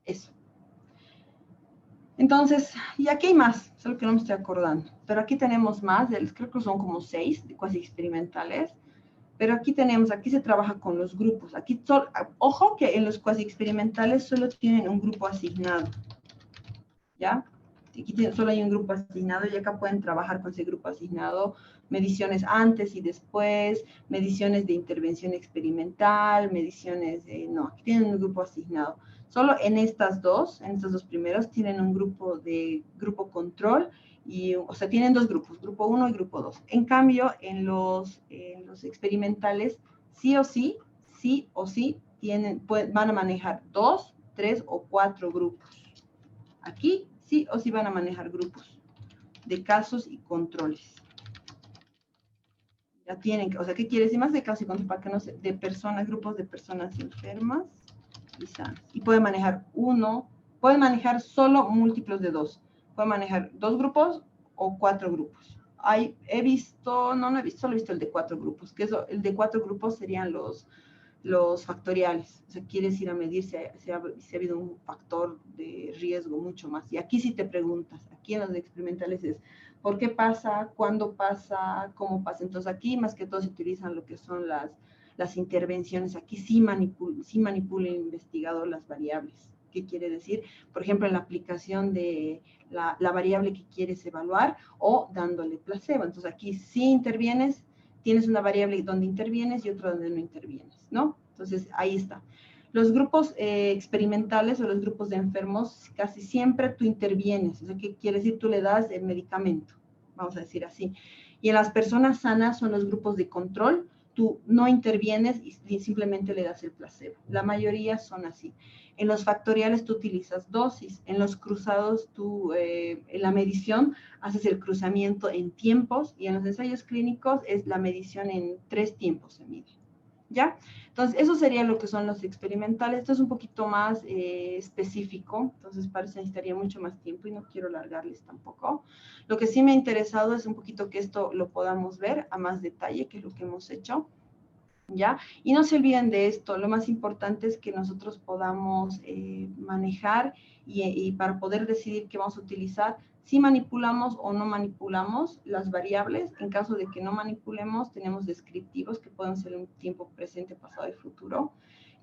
B: Eso. Entonces, y aquí hay más, solo que no me estoy acordando. Pero aquí tenemos más, creo que son como 6 de cuasi experimentales. Pero aquí se trabaja con los grupos. Aquí, ojo que en los cuasi experimentales solo tienen un grupo asignado, ¿ya? Aquí solo hay un grupo asignado y acá pueden trabajar con ese grupo asignado, mediciones antes y después, mediciones de intervención experimental, no, aquí tienen un grupo asignado. Solo en estos dos primeros, tienen un grupo control, o sea, tienen dos grupos, grupo 1 y grupo 2. En cambio, en los experimentales, sí o sí, van a manejar 2, 3 o 4 grupos. Aquí sí o sí van a manejar grupos de casos y controles. Ya tienen, o sea, ¿qué quiere decir más de casos y controles? Para que no se, de personas, grupos de personas enfermas y sanas. Y pueden manejar pueden manejar solo múltiplos de 2. Pueden manejar 2 grupos o 4 grupos. No he visto, solo he visto el de 4 grupos, que el de 4 grupos serían los factoriales. O sea, quieres ir a medir si ha habido un factor de riesgo mucho más. Y aquí sí te preguntas, aquí en los experimentales es, ¿Por qué pasa? ¿Cuándo pasa? ¿Cómo pasa? Entonces aquí más que todo se utilizan lo que son las intervenciones. Aquí sí manipula el investigador las variables. ¿Qué quiere decir? Por ejemplo, en la aplicación de la variable que quieres evaluar o dándole placebo. Entonces aquí sí intervienes, tienes una variable donde intervienes y otra donde no intervienes, ¿no? Entonces ahí está. Los grupos experimentales o los grupos de enfermos, casi siempre tú intervienes. O sea, ¿qué quiere decir? Tú le das el medicamento, vamos a decir así. Y en las personas sanas son los grupos de control. Tú no intervienes y simplemente le das el placebo. La mayoría son así. En los factoriales tú utilizas dosis. En los cruzados tú, en la medición, haces el cruzamiento en tiempos. Y en los ensayos clínicos es la medición en 3 tiempos se mide. ¿Ya? Entonces, eso sería lo que son los experimentales. Esto es un poquito más específico, entonces para eso necesitaría mucho más tiempo y no quiero largarles tampoco. Lo que sí me ha interesado es un poquito que esto lo podamos ver a más detalle, que es lo que hemos hecho, ¿ya? Y no se olviden de esto, lo más importante es que nosotros podamos manejar y para poder decidir qué vamos a utilizar, si manipulamos o no manipulamos las variables. En caso de que no manipulemos, tenemos descriptivos que pueden ser un tiempo presente, pasado y futuro.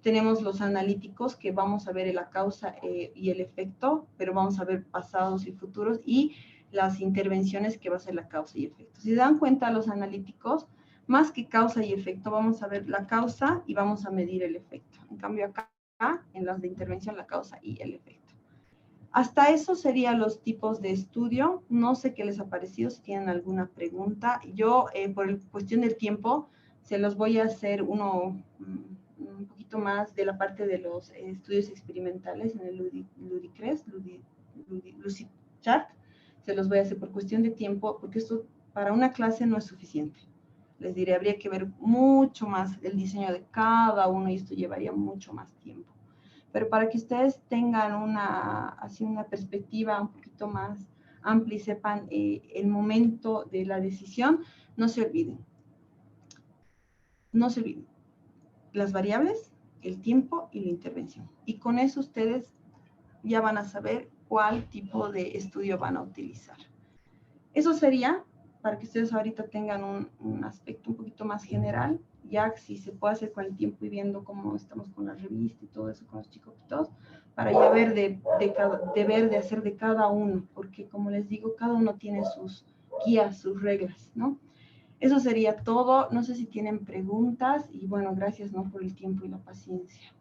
B: Tenemos los analíticos que vamos a ver la causa y el efecto, pero vamos a ver pasados y futuros, y las intervenciones que va a ser la causa y efecto. Si se dan cuenta, los analíticos, más que causa y efecto, vamos a ver la causa y vamos a medir el efecto. En cambio acá, en las de intervención, la causa y el efecto. Hasta eso serían los tipos de estudio. No sé qué les ha parecido, si tienen alguna pregunta. Yo, por cuestión del tiempo, se los voy a hacer un poquito más de la parte de los estudios experimentales en el Ludicres, Lucidchart. Se los voy a hacer por cuestión de tiempo, porque esto para una clase no es suficiente. Les diré, habría que ver mucho más el diseño de cada uno y esto llevaría mucho más tiempo. Pero para que ustedes tengan una perspectiva un poquito más amplia y sepan el momento de la decisión, no se olviden. No se olviden las variables, el tiempo y la intervención. Y con eso ustedes ya van a saber cuál tipo de estudio van a utilizar. Eso sería para que ustedes ahorita tengan un aspecto un poquito más general, ya si se puede hacer con el tiempo y viendo cómo estamos con la revista y todo eso, con los chicopitos, para ya ver de hacer de cada uno, porque como les digo, cada uno tiene sus guías, sus reglas, ¿no? Eso sería todo. No sé si tienen preguntas y bueno, gracias, ¿no?, por el tiempo y la paciencia.